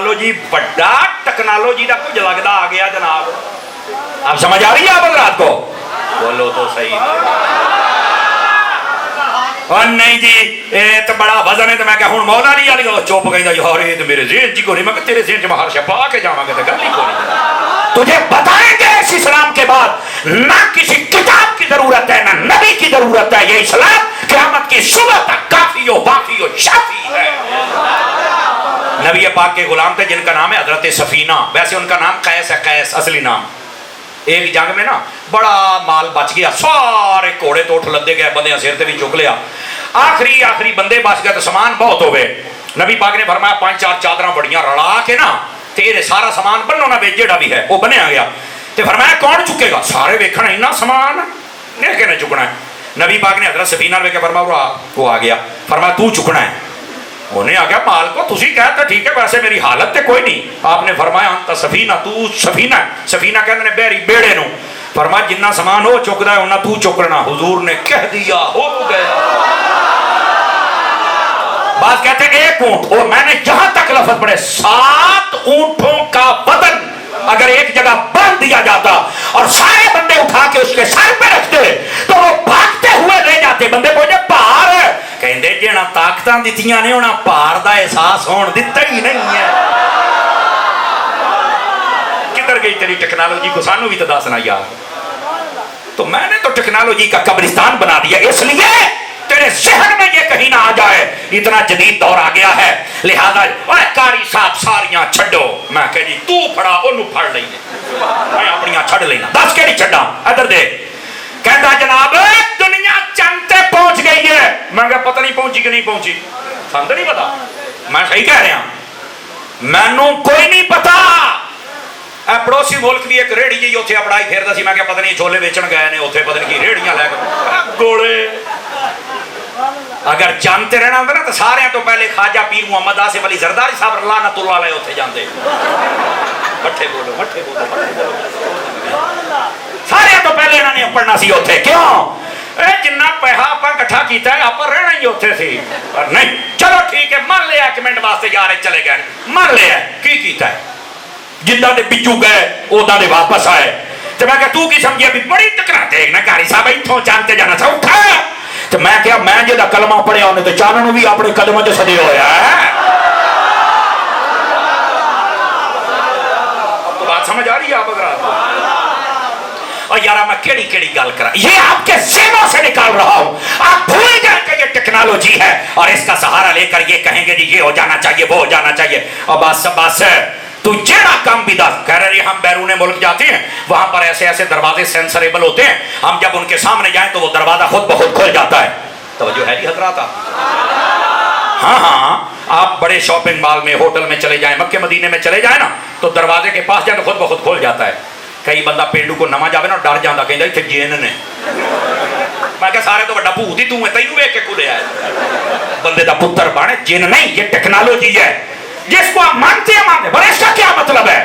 ٹیکنالوجی بڑا ٹیکنالوجی کا کچھ لگتا آ گیا جناب. اب سمجھ آ رہی ہے آپ حضرات کو؟ بولو تو صحیح. اور نہیں جی یہ تو بڑا وزن ہے. تو میں کہ ہوں مولا نہیں آ رہی چپ گئی یار یہ تو میرے ذہن جی کو نہیں. میں کہ تیرے ذہن چ میں ہر شے پا کے جاواں گا تو گل ہی کو نہیں. تجھے بتائیں گے اس اسلام کے بعد نہ کسی کتاب کی ضرورت ہے نہ نبی کی ضرورت ہے. یہ اسلام قیامت کی صبح تک کافی و وافی و شافی ہے. نبی پاک کے غلام تھے جن کا نام ہے حضرت سفینہ. ویسے ان کا نام قیس ہے, قیس اصلی نام. ایک جنگ میں نا بڑا مال بچ گیا, سارے گھوڑے تو اٹھ لدے گئے, بندے سر تے بھی چک لیا. آخری بندے بچ گئے تو سامان بہت ہو گئے. نبی پاک نے فرمایا 5-4 چادراں بڑیاں رلا کے نا تے یہ سارا سامان بنو نہ بے جڑا بھی ہے وہ بنیا گیا. تے فرمایا کون چکے گا؟ سارے ویکھنا اتنا سامان نہیں کہ چکنا ہے. نبی پاک نے حضرت سفینہ ویکھ کے فرمایا وہ آ گیا. فرمایا تو چکنا ہے. انہیں آ گیا مال کو تسی کہتا ٹھیک ہے ویسے میری حالت تے کوئی نہیں. آپ نے فرمایا انت سفینہ, تو سفینہ. سفینہ کہتے ہیں بحری بیڑے نو. فرمایا جنہ سامان ہو چکدا ہے انہاں تو چکنا. حضور نے کہہ دیا ہو گیا. بعض کہتے ہیں 1 اونٹ, اور میں نے جہاں تک لفظ پڑھے 7 اونٹوں کا وزن اگر ایک جگہ باندھ دیا جاتا اور سارے بندے اٹھا کے اس کے سر پہ رکھتے تو وہ بھاگتے ہوئے لے جاتے. بندے پہنچے پار کہندے جنا طاقتاں دتیاں نے انہاں پار دا احساس ہون دتا ہی نہیں ہے. کدھر گئی تیری ٹیکنالوجی کو سانو بھی تو دسنا یار. تو میں نے تو ٹیکنالوجی کا قبرستان بنا دیا اس لیے تیرے ذہن میں یہ کہیں نہ آ جائے اتنا جدید دور آ گیا ہے. لہذا اوے قاری صاحب ساریاں چھڈو. میں کہ جی تو پھڑا اونوں پھڑ لئیے, میں اپنیاں چھڈ لینا. دس کیڑی چھڈاں؟ ادھر دیکھ. کہتا جناب دنیا چند تے پہنچ گئی ہے. میں کہا پتہ نہیں پہنچی کہ نہیں پہنچی, سمجھ نہیں پتا. میں صحیح کہہ رہا مینوں کوئی نہیں پتا. پڑوسی ملک بھی ایک ریڑھی جی اتنے اپڑائی پھیرتا سی. میں کہا پتہ نہیں چھولے بیچن گئے نے اتنے پتہ نہیں کی ریڑھیاں لے کے گوڑے. اگر جانتے رہنا ہوتا نا تو سارے تو پہلے خواجہ پیر محمد آصف علی زرداری صاحب لعنت اللہ علیہ اتنے جانتے. مٹھے بولو مٹھے بولو مٹھے بولو. سارے تو پہلے انہوں نے پڑھنا سی اتنے. کیوں؟ جنہ پیسہ آپ کٹھا کیتا ہے آپ رہنا ہی اتنے سی. نہیں چلو ٹھیک ہے مان لیا 1 منٹ واسطے یار چلے گئے. مان لیا کی کیتا ہے جنہ دے بچو گئے اوہداں دے واپس آئے. تو میں کہا تو کی سمجھے ابھی بڑی ٹکرا دیکھنا قاری صاحب اتوں جانتے جانا تھا اٹھا. تو میں کہا میں جہاں کلمہ پڑھیا انہیں تو چانن بھی اپنے قدموں سے سدے ہویا ہے. اب تو بات سمجھ آ رہی ہے آپ اگر اور یارہ میں کیڑی گل کرا یہ آپ کے ذہنوں سے نکال رہا ہوں. آپ بھول جائیں کہ یہ ٹیکنالوجی ہے اور اس کا سہارا لے کر یہ کہیں گے جی یہ ہو جانا چاہیے وہ ہو جانا چاہیے. اور بس تو جیڑا کام بھی دس کہہ رہے ہم بیرون ملک جاتے ہیں وہاں پر ایسے دروازے سینسریبل ہوتے ہیں. ہم جب ان کے سامنے جائیں تو وہ دروازہ خود بخود کھل جاتا ہے. توجہ ہے جی حضرات؟ ہاں آپ بڑے شاپنگ مال میں ہوٹل میں چلے جائیں مکے مدینے میں چلے جائیں نا تو دروازے کے پاس جائیں تو خود بخود کھل جاتا ہے. کئی بندہ پینڈو کو نواں جاوے نا ڈر جاندہ کہیں اتنے جین نے. میں کہا سارے تو بڑا بھوت ہی توں ہے تینوں ویکھ کے کھلے آئے. بندے دا پتر بانے جن نہیں یہ ٹیکنالوجی ہے جس کو آپ مانتے ہیں پر اس کا کیا مطلب ہے؟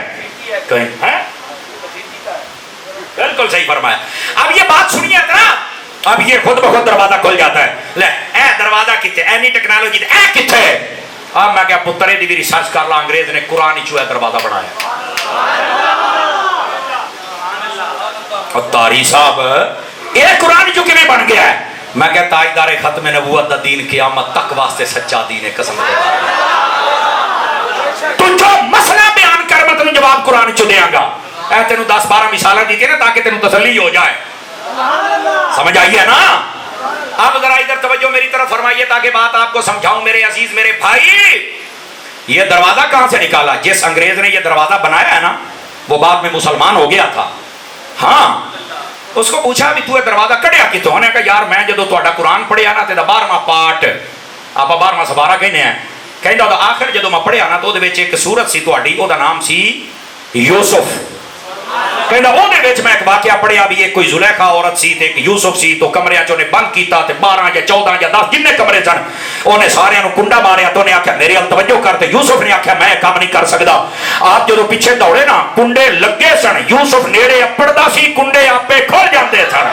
بالکل صحیح فرمایا. اب یہ بات سنیے ذرا. اب یہ خود بخود دروازہ کھل جاتا ہے. لے اے دروازہ کتے اے نہیں ٹیکنالوجی اے کتے. اب میں کہا پترے دی بھی ریسرچ کر لا. انگریز نے قرآن ہی چوہے دروازہ بنایا. اور تاری صاحب یہ قرآن جو کیویں بن گیا ہے؟ میں کہا تاجدار ختم نبوت دا دین قیامت تک واسطے سچا دین ہے. قسم خدا تو جو مسئلہ بیان کر میں تینوں جواب قرآن چ دیاں گا. اے تینوں 10-12 مثالاں دیتی نا تاکہ تینوں تسلی ہو جائے. سمجھ آئی ہے نا؟ اب ذرا ادھر توجہ میری طرف فرمائیے تاکہ بات آپ کو سمجھاؤں میرے عزیز میرے بھائی. یہ دروازہ کہاں سے نکالا؟ جس انگریز نے یہ دروازہ بنایا ہے نا وہ بعد میں مسلمان ہو گیا تھا. ہاں اس کو پوچھا بھی تو دروازہ کٹیا کتوں؟ نے کہا یار میں جدو تہاڈا قرآن پڑھیا نا تے 12واں پارٹ آپ 12واں سپارہ کہنے ہیں کہندا آخر جدو میں پڑھیا نا تو دے وچ ایک سورت سی تہاڈی او دا نام سی یوسف. کہندا او دے وچ میں ایک واقعہ پڑھیا بھی ایک کوئی زلیخا عورت سی تے ایک یوسف سی تو کمرے چوں نے بند کیتا تے 12 یا 14 یا 10 جنے کمرے سن اونے سارے نو کنڈا ماریا. تو نے آکھیا میرے ال توجہ کر. تے یوسف نے آکھیا میں کام نہیں کر سکدا. آپ جدو پیچھے دوڑے نا کنڈے لگے سن. یوسف نیڑے اپڑدا سی کنڈے آپے کھل جاندے سن.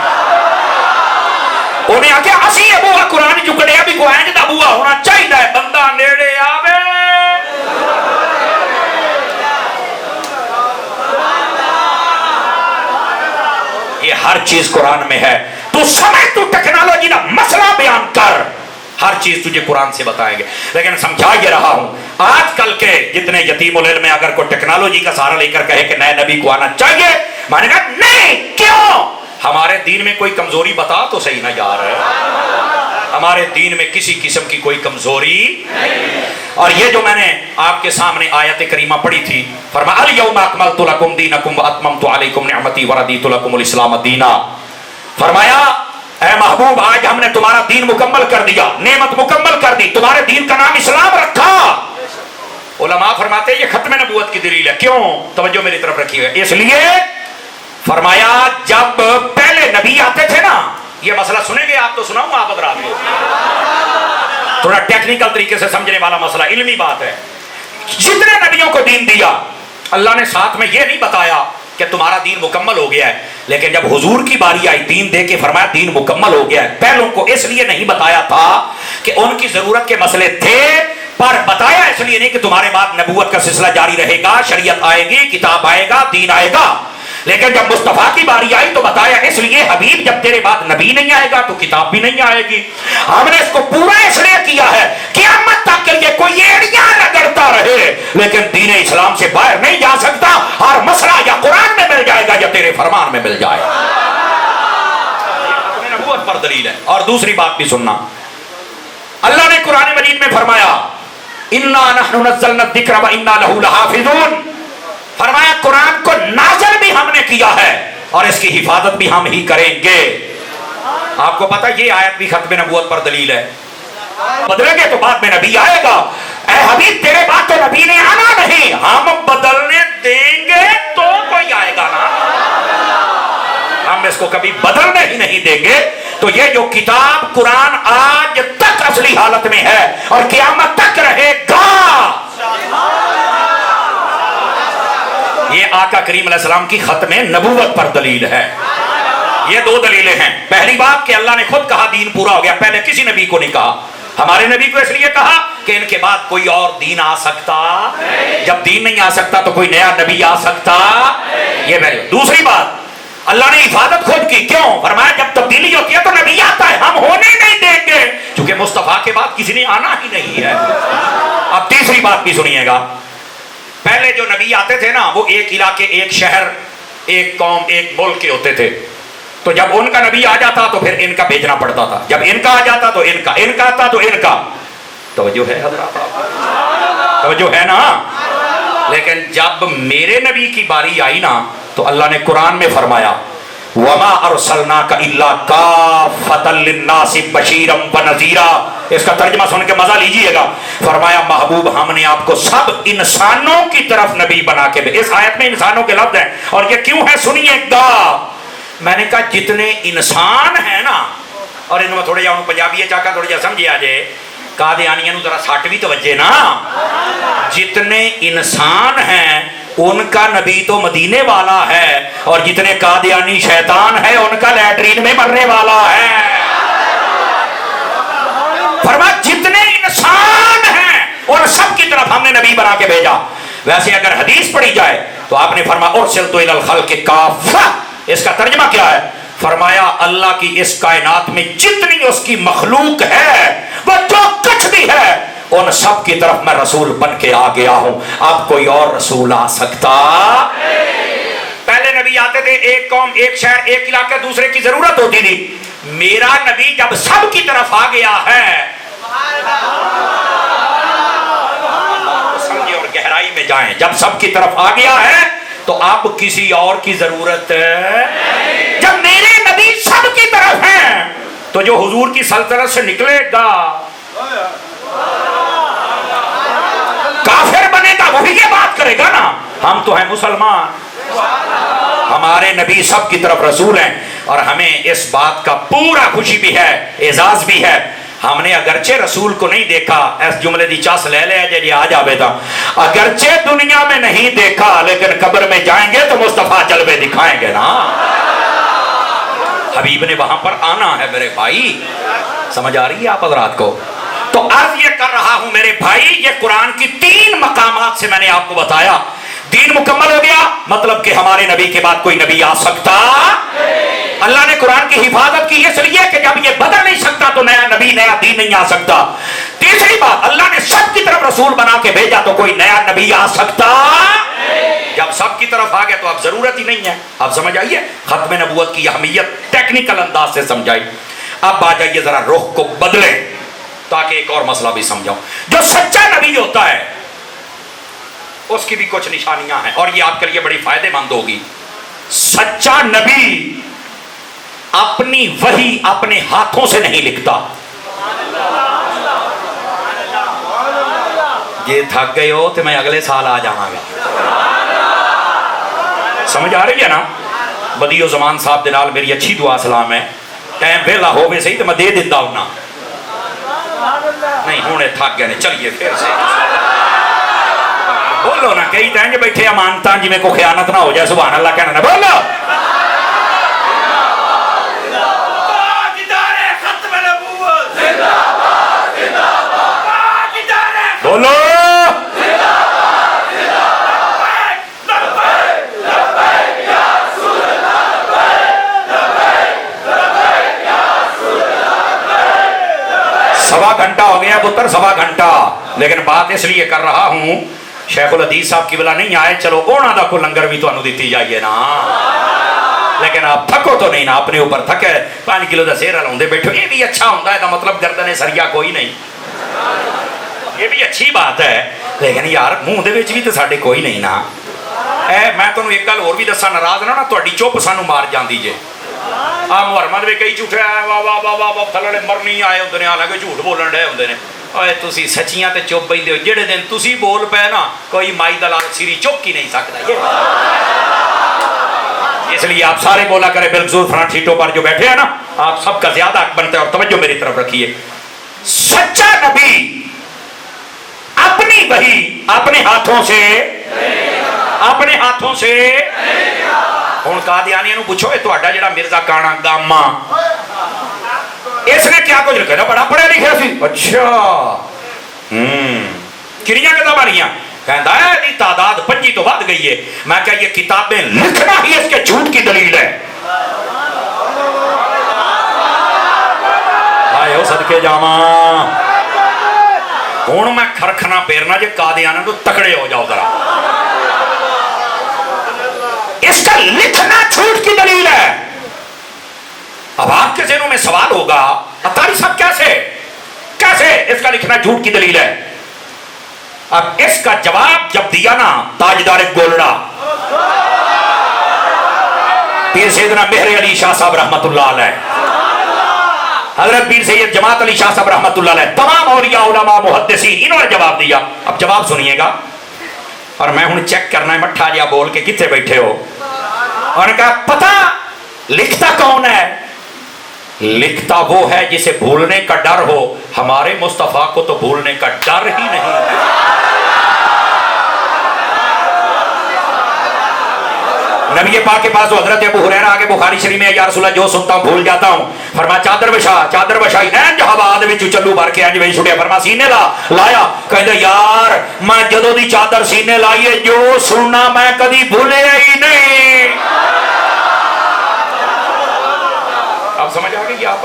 انہیں آکھیا اسی یہ بوہا قرآن چکڑیا بھی کوئی اینج دا بوہا ہونا چاہیے. بندہ نیڑے آوے ہر چیز قرآن میں ہے. تو سمجھ, تو ٹیکنالوجی کا مسئلہ بیان کر, ہر چیز تجھے قرآن سے بتائیں گے. لیکن سمجھا یہ رہا ہوں, آج کل کے جتنے یتیم العلم میں اگر کوئی ٹیکنالوجی کا سہارا لے کر کہے کہ نئے نبی کو آنا چاہیے, میں نے کہا نہیں. کیوں؟ ہمارے دین میں کوئی کمزوری بتا تو صحیح نہ یار. ہمارے دین میں کسی قسم کی کوئی کمزوری نہیں. اور یہ جو میں نے آپ کے سامنے آیت کریمہ پڑھی تھی, فرمایا الیوم اکملت لکم دینکم واتممت علیکم نعمتی ورضیت لکم الاسلام دینا. فرمایا اے محبوب, آج ہم نے تمہارا دین مکمل کر دیا, نعمت مکمل کر دی, تمہارے دین کا نام اسلام رکھا. علماء فرماتے ہیں یہ ختم نبوت کی دلیل ہے. کیوں؟ توجہ میری طرف رکھی ہے. اس لیے فرمایا جب پہلے نبی آتے تھے نا, یہ مسئلہ سنیں گے آپ تو سناؤں آپ حضرات کو, تھوڑا ٹیکنیکل طریقے سے سمجھنے والا مسئلہ, علمی بات ہے. جتنے نبیوں کو دین دیا, اللہ نے ساتھ میں یہ نہیں بتایا کہ تمہارا دین مکمل ہو گیا ہے, لیکن جب حضور کی باری آئی دین دے کے فرمایا دین مکمل ہو گیا ہے. پہلوں کو اس لیے نہیں بتایا تھا کہ ان کی ضرورت کے مسئلے تھے, پر بتایا اس لیے نہیں کہ تمہارے بعد نبوت کا سلسلہ جاری رہے گا, شریعت آئے گی, کتاب آئے گا, دین آئے گا. لیکن جب مصطفیٰ کی باری آئی تو بتایا اس لیے حبیب جب تیرے بعد نبی نہیں آئے گا تو کتاب بھی نہیں آئے گی. ہم نے اس کو پورا اس لیے کیا ہے قیامت تک کے لیے کوئی ایڑیاں رگڑتا رہے لیکن دین اسلام سے باہر نہیں جا سکتا. ہر مسئلہ یا قرآن میں مل جائے گا یا تیرے فرمان میں مل جائے گا. نبوت پر دلیل ہے. اور دوسری بات بھی سننا, اللہ نے قرآن مجید میں فرمایا انا نحن نزلنا الذکر وانا لہ لحافظون. فرمایا قرآن کو نازل بھی ہم نے کیا ہے اور اس کی حفاظت بھی ہم ہی کریں گے. آپ کو پتا یہ آیت بھی ختم نبوت پر دلیل ہے. بدلیں گے تو بعد میں نبی آئے گا. اے حبیب تیرے بعد تو نبی نے آنا نہیں, ہم بدلنے دیں گے تو کوئی آئے گا نا, ہم اس کو کبھی بدلنے ہی نہیں دیں گے. تو یہ جو کتاب قرآن آج تک اصلی حالت میں ہے اور قیامت تک رہے گا, یہ آقا کریم علیہ السلام کی ختم نبوت پر دلیل ہے. یہ دو دلیلیں ہیں. پہلی بات کہ اللہ نے خود کہا دین پورا ہو گیا, پہلے کسی نبی کو نہیں کہا. ہمارے نبی کو اس لیے کہا کہ ان کے بعد کوئی اور دین آ سکتا, جب دین نہیں آ سکتا تو کوئی نیا نبی آ سکتا. یہ پہلی. دوسری بات اللہ نے حفاظت خود کی. کیوں؟ فرمایا جب تبدیلی ہوتی ہے تو نبی آتا ہے, ہم ہونے نہیں دیں گے کیونکہ مصطفیٰ کے بعد کسی نے آنا ہی نہیں ہے. اب تیسری بات بھی سنیے گا, پہلے جو نبی آتے تھے نا وہ ایک علاقے, ایک شہر, ایک قوم, ایک ملک کے ہوتے تھے. تو جب ان کا نبی آ جاتا تو پھر ان کا بھیجنا پڑتا تھا, جب ان کا آ جاتا تو ان کا, ان کا آتا تو ان کا. توجہ ہے حضرات, توجہ ہے نا. لیکن جب میرے نبی کی باری آئی نا تو اللہ نے قرآن میں فرمایا وَمَا أَرْسَلْنَاكَ إِلَّا كَافَّةً لِلنَّاسِ بَشِيرًا وَنَذِيرًا. اس کا ترجمہ سن کے مزہ لیجئے گا. فرمایا محبوب ہم نے آپ کو سب انسانوں کی طرف نبی بنا کے بھیجا. اس آیت میں انسانوں کے لفظ ہیں اور یہ کیوں ہے سنیے گا. میں نے کہا جتنے انسان ہیں نا, اور ان میں تھوڑے جاؤں پنجابی چاہتا تھوڑے جا سمجھے آجے, قادیانیوں ذرا ساٹھ بھی توجہ نا. جتنے انسان ہیں ان کا نبی تو مدینے والا ہے اور جتنے قادیانی شیطان ہے ان کا لیٹرین میں مرنے والا ہے. فرمایا جتنے انسان ہیں ان سب کی طرف ہم نے نبی بنا کے بھیجا. ویسے اگر حدیث پڑھی جائے تو آپ نے فرمایا ارسلت الی الخلق کافہ. اس کا ترجمہ کیا ہے؟ فرمایا اللہ کی اس کائنات میں جتنی اس کی مخلوق ہے, وہ جو کچھ بھی ہے, ان سب کی طرف میں رسول بن کے آ گیا ہوں. اب کوئی اور رسول آ سکتا؟ پہلے نبی آتے تھے, ایک قوم, ایک شہر, ایک علاقہ, دوسرے کی ضرورت ہوتی تھی. میرا نبی جب سب کی طرف آ گیا ہے, سمجھے اور گہرائی میں جائیں, جب سب کی طرف آ گیا ہے تو اب کسی اور کی ضرورت ہے. جب میرے نبی سب کی طرف ہیں تو جو حضور کی سلطنت سے نکلے گا کافر بنے گا, وہی یہ بات کرے گا نا. ہم تو ہیں مسلمان, ہمارے نبی سب کی طرف رسول ہیں اور ہمیں اس بات کا پورا خوشی بھی ہے, اعزاز بھی ہے. ہم نے اگرچہ رسول کو نہیں دیکھا, اس جملے دی چاس لے لے جی آ جاوے تھا, اگرچہ دنیا میں نہیں دیکھا لیکن قبر میں جائیں گے تو مصطفیٰ جلوے دکھائیں گے نا. حبیب نے وہاں پر آنا ہے میرے بھائی. سمجھ آ رہی ہے آپ حضرات کو؟ تو عرض یہ کر رہا ہوں میرے بھائی, یہ قرآن کی 3 مقامات سے میں نے آپ کو بتایا دین مکمل ہو گیا, مطلب کہ ہمارے نبی کے بعد کوئی نبی آ سکتا. اللہ نے قرآن کی حفاظت کی اس لیے کہ جب یہ بدل نہیں سکتا تو نیا نبی نیا دین نہیں آ سکتا. تیسری بات، اللہ نے سب کی طرف رسول بنا کے بھیجا تو کوئی نیا نبی آ سکتا. جب سب کی طرف آ گئے تو اب ضرورت ہی نہیں ہے. اب سمجھ آئیے ختم نبوت کی اہمیت ٹیکنیکل انداز سے سمجھائی. اب آ جائیے ذرا رخ کو بدلیں تاکہ ایک اور مسئلہ بھی سمجھاؤں. جو سچا نبی ہوتا ہے اس کی بھی کچھ نشانیاں ہیں اور یہ آپ کے لیے بڑی فائدے مند ہوگی. سچا نبی اپنی وحی اپنے ہاتھوں سے نہیں لکھتا. یہ تھک گئے ہو تو میں اگلے سال آ جاؤں گا. سمجھ آ رہی ہے نا؟ بدیو زمان صاحب دے نال میری اچھی دعا سلام ہے. ٹائم ویلا ہوے صحیح تو میں دے دیتا ہوں نا. نہیں ہونے تھک گئے. چلیے پھر سے بولو نا. کئی تین جو بیٹھے امانتا جی میں کو خیانت نہ ہو جائے. سبحان اللہ کہنا نا. بولو بولو. سوا گھنٹہ ہو گیا پتر، سوا گھنٹہ. لیکن بات اس لیے کر رہا ہوں شیخ الحدیث صاحب کی بلا نہیں آئے. چلو اونا دا کو لنگر بھی تو انو دیتی جائیے نا. لیکن آپ تھکو تو نہیں نا. اپنے اوپر تھکے 5 کلو دا سیرہ لوندے بیٹھو. یہ بھی اچھا ہوتا ہے دا مطلب گردن سریا کوئی نہیں. یہ بھی اچھی بات ہے. لیکن یار منہ دے وچ بھی تو ساڈے کوئی نہیں نا. میں تمہیں ایک گل اور بھی دسا. ناراض نہ تہاڈی چپ سانو مار جاندی جے. محرمت میں کئی جھوٹے واہ واہ واہ واہ تھلڑے مرنی آئے ہوندے نے. حالانکہ جھوٹ بولن ڈے ہوندے نے. اوے تسی سچیاں تے چپ بیندے ہو. جڑے دن تسی بول پے نا کوئی مائی دلال سری چپ کی نہیں سکتا. اس لیے آپ سارے بولا کرے بالخصوص فرنٹ سیٹوں پر جو بیٹھے ہیں نا آپ سب کا زیادہ حق بنتا ہے. اور توجہ میری طرف رکھیے. سچا نبی اپنی وحی اپنے ہاتھوں سے ہوں قادیانی نو پوچھو تہاڈا جڑا مرزا کانا گاما اس نے کیا کچھ لکھا؟ بڑا پڑھا لکھا سی. اچھا کنیاں کتاباں لکھیاں؟ کہندا ہے دی تعداد 25 تو ود گئی ہے. میں کہا یہ کتابیں لکھنا ہی اس کے جھوٹ کی دلیل ہے. آئے ہو صدقے جاواں. ہوں میں کھرکھنا پیرنا جے قادیانی تو تکڑے ہو جاؤ ذرا. اس کا لکھنا جھوٹ کی دلیل ہے. اب آپ کے ذہنوں میں سوال ہوگا اطاری صاحب کیسے اس کا لکھنا جھوٹ کی دلیل ہے؟ اب اس کا جواب جب دیا نا تاجدار گولڑا پیر سیدنا مہر علی شاہ صاحب رحمت اللہ علیہ، حضرت پیر سید جماعت علی شاہ صاحب رحمت اللہ علیہ، تمام اولیاء علماء محدثین، انہوں نے جواب دیا. اب جواب سنیے گا اور میں ہوں چیک کرنا ہے مٹھا جیا بول کے کتنے بیٹھے ہو. اور نے کہا پتہ لکھتا کون ہے؟ لکھتا وہ ہے جسے بھولنے کا ڈر ہو. ہمارے مصطفیٰ کو تو بھولنے کا ڈر ہی نہیں ہے. نبی پاک کے پاس تو حضرت ابو ہریرہ آگے بخاری شریف میں یا رسول اللہ جو سنتا ہوں بھول جاتا ہوں. فرمایا چادر بچھائی این جہاد وچ چلو بھر کے انج وچ چھڑیا. فرمایا سینے لایا. کہندا یار میں جدوں دی چادر سینے لائیے جو سننا میں کبھی بھولیا ہی نہیں. اب سمجھ آ گئی آپ؟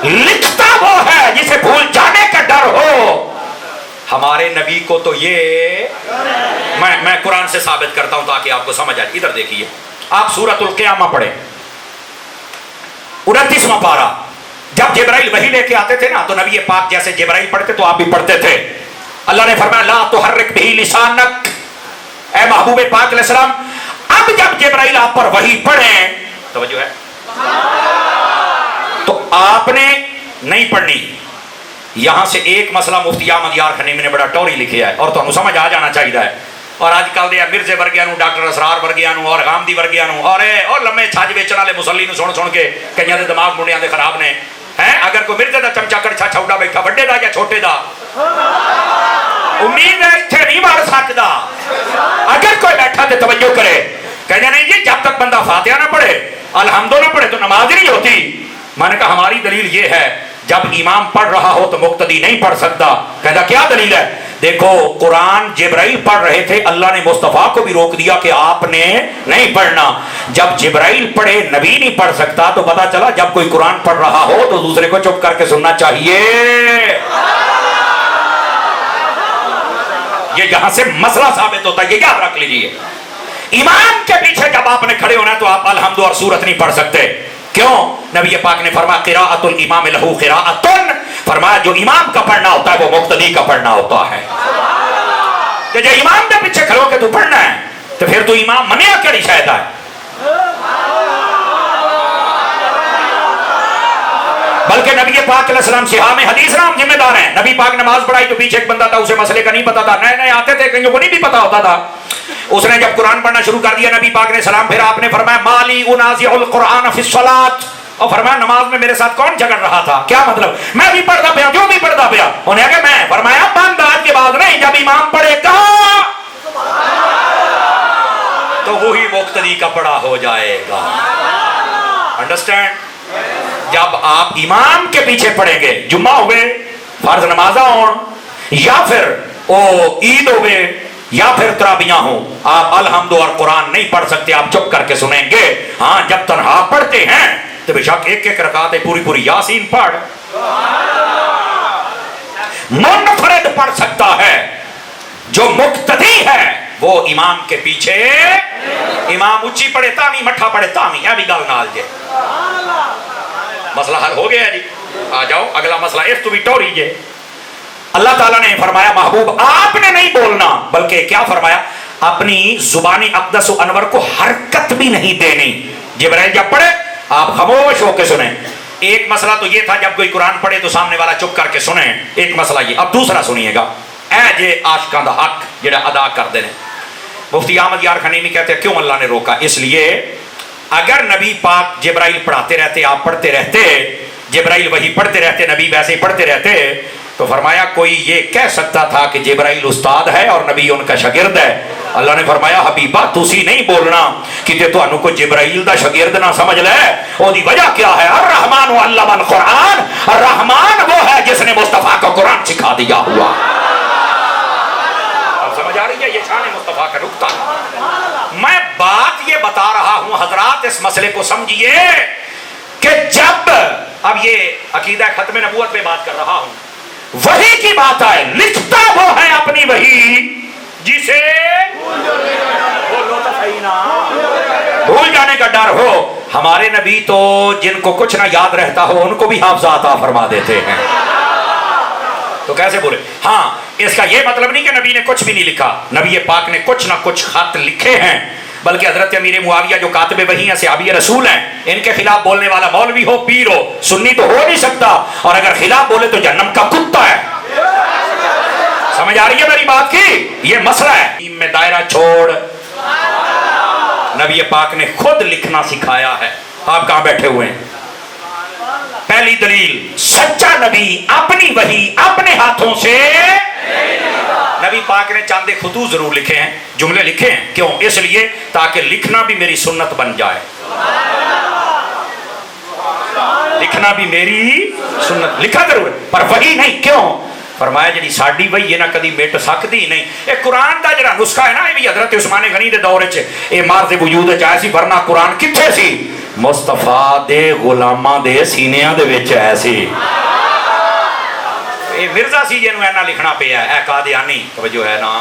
لکھتا وہ ہے جسے بھول جانے کا ڈر ہو. ہمارے نبی کو تو یہ میں قرآن سے ثابت کرتا ہوں تاکہ آپ کو سمجھ آئے. ادھر دیکھیے آپ سورۃ القیامہ پڑھیں 29واں پارہ. جب جبرائیل وحی لے کے آتے تھے نا تو نبی پاک جیسے جبرائیل پڑھتے تو آپ بھی پڑھتے تھے. اللہ نے فرمایا لا تحرک بہ لسانک، اے محبوب پاک علیہ السلام اب جب جبرائیل آپ پر وحی پڑھیں، توجہ ہے، تو آپ نے نہیں پڑھنی. یہاں سے ایک مسئلہ مفتی احمد یار خنیمی نے بڑا ٹوری لکھیا ہے اور تو سمجھ آ جانا چاہیے. اور آج کل دے مرزے ورگیاں نو، ڈاکٹر اسرار ورگیاں نو اور غامدی ورگیاں نو اور لمے چھاج ویچن والے مسلی نو سن کے کئیاں دے دماغ منڈیاں دے خراب نے. ہیں اگر کوئی مرزے دا چمچا کڑچا چھوٹا بیٹھا بڑے دا یا چھوٹے دا امید ہے ایتھے نہیں مار سکدا. اگر کوئی بیٹھا تے توجہ کرے. کہنے نہیں جی جب تک بندہ فاتحہ نہ پڑھے الحمد نہ پڑھے تو نماز نہیں ہوتی. میں نے کہا ہماری دلیل یہ ہے جب امام پڑھ رہا ہو تو مقتدی نہیں پڑھ سکتا. کہتا کیا دلیل ہے؟ دیکھو قرآن جبرائیل پڑھ رہے تھے، اللہ نے مصطفیٰ کو بھی روک دیا کہ آپ نے نہیں پڑھنا. جب جبرائیل پڑھے نبی نہیں پڑھ سکتا تو پتا چلا جب کوئی قرآن پڑھ رہا ہو تو دوسرے کو چپ کر کے سننا چاہیے. یہ یہاں سے مسئلہ ثابت ہوتا ہے، یہ یاد رکھ لیجیے. امام کے پیچھے جب آپ نے کھڑے ہونا ہے تو آپ الحمد اور سورت نہیں پڑھ سکتے. کیوں؟ نبی پاک نے فرمایا قراءۃ الامام لہو قراءۃ، فرمایا جو امام کا پڑھنا ہوتا ہے وہ مقتدی کا پڑھنا ہوتا ہے. کہ جو امام کے پیچھے کھڑو کہ تو پڑھنا ہے تو پھر تو امام منیا کیڑی شاید ہے. بلکہ نبی پاک علیہ السلام صحابہ میں حدیث نام ذمہ دار ہیں. نبی پاک نماز پڑھائی تو پیچھے ایک بندہ تھا، اسے مسئلے کا نہیں پتا تھا، نئے نئے آتے تھے، کئیوں کو نہیں بھی پتا ہوتا تھا. اس نے جب قرآن پڑھنا شروع کر دیا نبی پاک نے سلام پھر آپ نے فرمایا مالی انازع القرآن فی الصلاۃ، اور فرمایا نماز میں میرے ساتھ کون جھگڑ رہا تھا؟ کیا مطلب؟ میں بھی پڑھتا پیا، جو بھی پڑھتا پیا. انہیں کہا میں. فرمایا بند آج کے بعد نہیں، جب امام پڑھے گا تو وہی مقتدی کا پڑھا ہو جائے گا. انڈرسٹینڈ؟ جب آپ امام کے پیچھے پڑھیں گے، جمعہ ہوئے، فرض نمازاں ہوں، یا پھر عید ہوئے، یا پھر تراویحاں ہوں، آپ الحمد اور قرآن نہیں پڑھ سکتے، آپ چپ کر کے سنیں گے. ہاں جب تنہا پڑھتے ہیں تو بے شک ایک ایک رکعت پوری پوری یاسین پڑھ. منفرد پڑھ سکتا ہے، جو مقتدی ہے وہ امام کے پیچھے، امام اچھی پڑھے تامی، مٹھا پڑھے تامی. یہ بھی گل نال جے. مسئلہ حل ہو گیا جی. آ جاؤ اگلا مسئلہ اس تو بھی ٹوری جے. اللہ تعالیٰ نے فرمایا محبوب آپ نے نہیں بولنا، بلکہ کیا فرمایا؟ اپنی زبانی اقدس و انور کو حرکت بھی نہیں دینی. جبرائیل جب پڑھے آپ خاموش ہو کے سنیں. ایک مسئلہ تو یہ تھا جب کوئی قرآن پڑھے تو سامنے والا چپ کر کے سنیں، ایک مسئلہ یہ. اب دوسرا سنیے گا، اے جے عاشقاں دا حق جڑا ادا کر دے. مفتی احمد یار خنیمی کہتے ہیں کیوں اللہ نے روکا؟ اس لیے اگر نبی پاک جبرائیل پڑھاتے رہتے، آپ پڑھتے رہتے، جبرائیل وہی پڑھتے رہتے، نبی ویسے ہی پڑھتے رہتے، تو فرمایا کوئی یہ کہہ سکتا تھا کہ جبرائیل استاد ہے اور نبی ان کا شاگرد ہے. اللہ نے فرمایا حبیبہ تسی نہیں بولنا کہ تو انو کو جبرائیل دا شاگرد نہ سمجھ لے. او دی وجہ کیا ہے؟ الرحمن علم القرآن، الرحمن وہ ہے جس نے مصطفیٰ کو قرآن سکھا دیا ہوا. اب سمجھ آ رہی ہے؟ یہ شان مصطفیٰ کا نقطہ. میں بات یہ بتا رہا ہوں حضرات، اس مسئلے کو سمجھیے کہ جب اب یہ عقیدہ ختم نبوت پہ بات کر رہا ہوں، وحی کی بات آئے، لکھتا وہ ہے اپنی وحی جسے بھول جانے کا ڈر ہو. ہمارے نبی تو جن کو کچھ نہ یاد رہتا ہو ان کو بھی حافظہ عطا فرما دیتے ہیں. تو کیسے بولے؟ ہاں اس کا یہ مطلب نہیں کہ نبی نے کچھ بھی نہیں لکھا. نبی پاک نے کچھ نہ کچھ خط لکھے ہیں، بلکہ حضرت امیر معاویہ جو کاتب وحی ہیں، صحابی رسول ہیں، ان کے خلاف بولنے والا مولوی ہو، پیر ہو، سنی تو ہو نہیں سکتا، اور اگر خلاف بولے تو جہنم کا کتا ہے. سمجھ آ رہی ہے میری بات کی؟ یہ مسئلہ ہے. میں دائرہ چھوڑ، نبی پاک نے خود لکھنا سکھایا ہے. آپ کہاں بیٹھے ہوئے ہیں؟ پہلی دلیل، سچا نبی اپنی وحی اپنے ہاتھوں سے، نبی پاک نے چاند خطوط ضرور لکھے ہیں، جملے لکھے ہیں. کیوں؟ اس لیے تاکہ لکھنا بھی میری سنت بن جائے، لکھنا بھی میری سنت. لکھا ضرور پر وحی نہیں. کیوں؟ فرمایا جی ساڈی وحی یہ نہ کدی مٹ سکتی نہیں. یہ قرآن دا جڑا نسخہ ہے نا، یہ بھی حضرت عثمان غنی دے دور وچ یہ مارد وجود وچ آیا سی، ورنہ قرآن کتھے سی؟ مصطفیٰ دے غلاماں دے سینیاں دے وچ آیا سی. یہ مرزا سی جنوں اینا لکھنا پیا ہے، اے قادیانی توجہ ہے نا.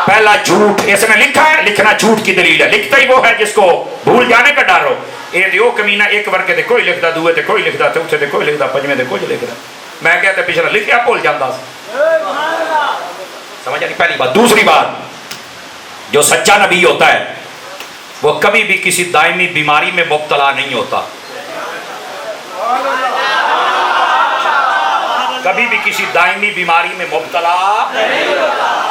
پہلا جھوٹ اس نے لکھا ہے، لکھنا جھوٹ کی دلیل ہے. لکھتا ہی وہ ہے جس کو بھول جانے کا ڈر ہو. یہ دیو کمینہ ایک ورقے تے کوئی لکھدا، دوے تے کوئی لکھدا، چوتھے تے کوئی لکھدا، پنجویں تے کوئی لکھدا. میں کہتا پچھلا لکھیا بھول جاتا. سمجھ آئی پہلی بات. دوسری بات، جو سچا نبی ہوتا ہے وہ کبھی بھی کسی دائمی بیماری میں مبتلا نہیں ہوتا، کبھی بھی کسی دائمی بیماری میں مبتلا.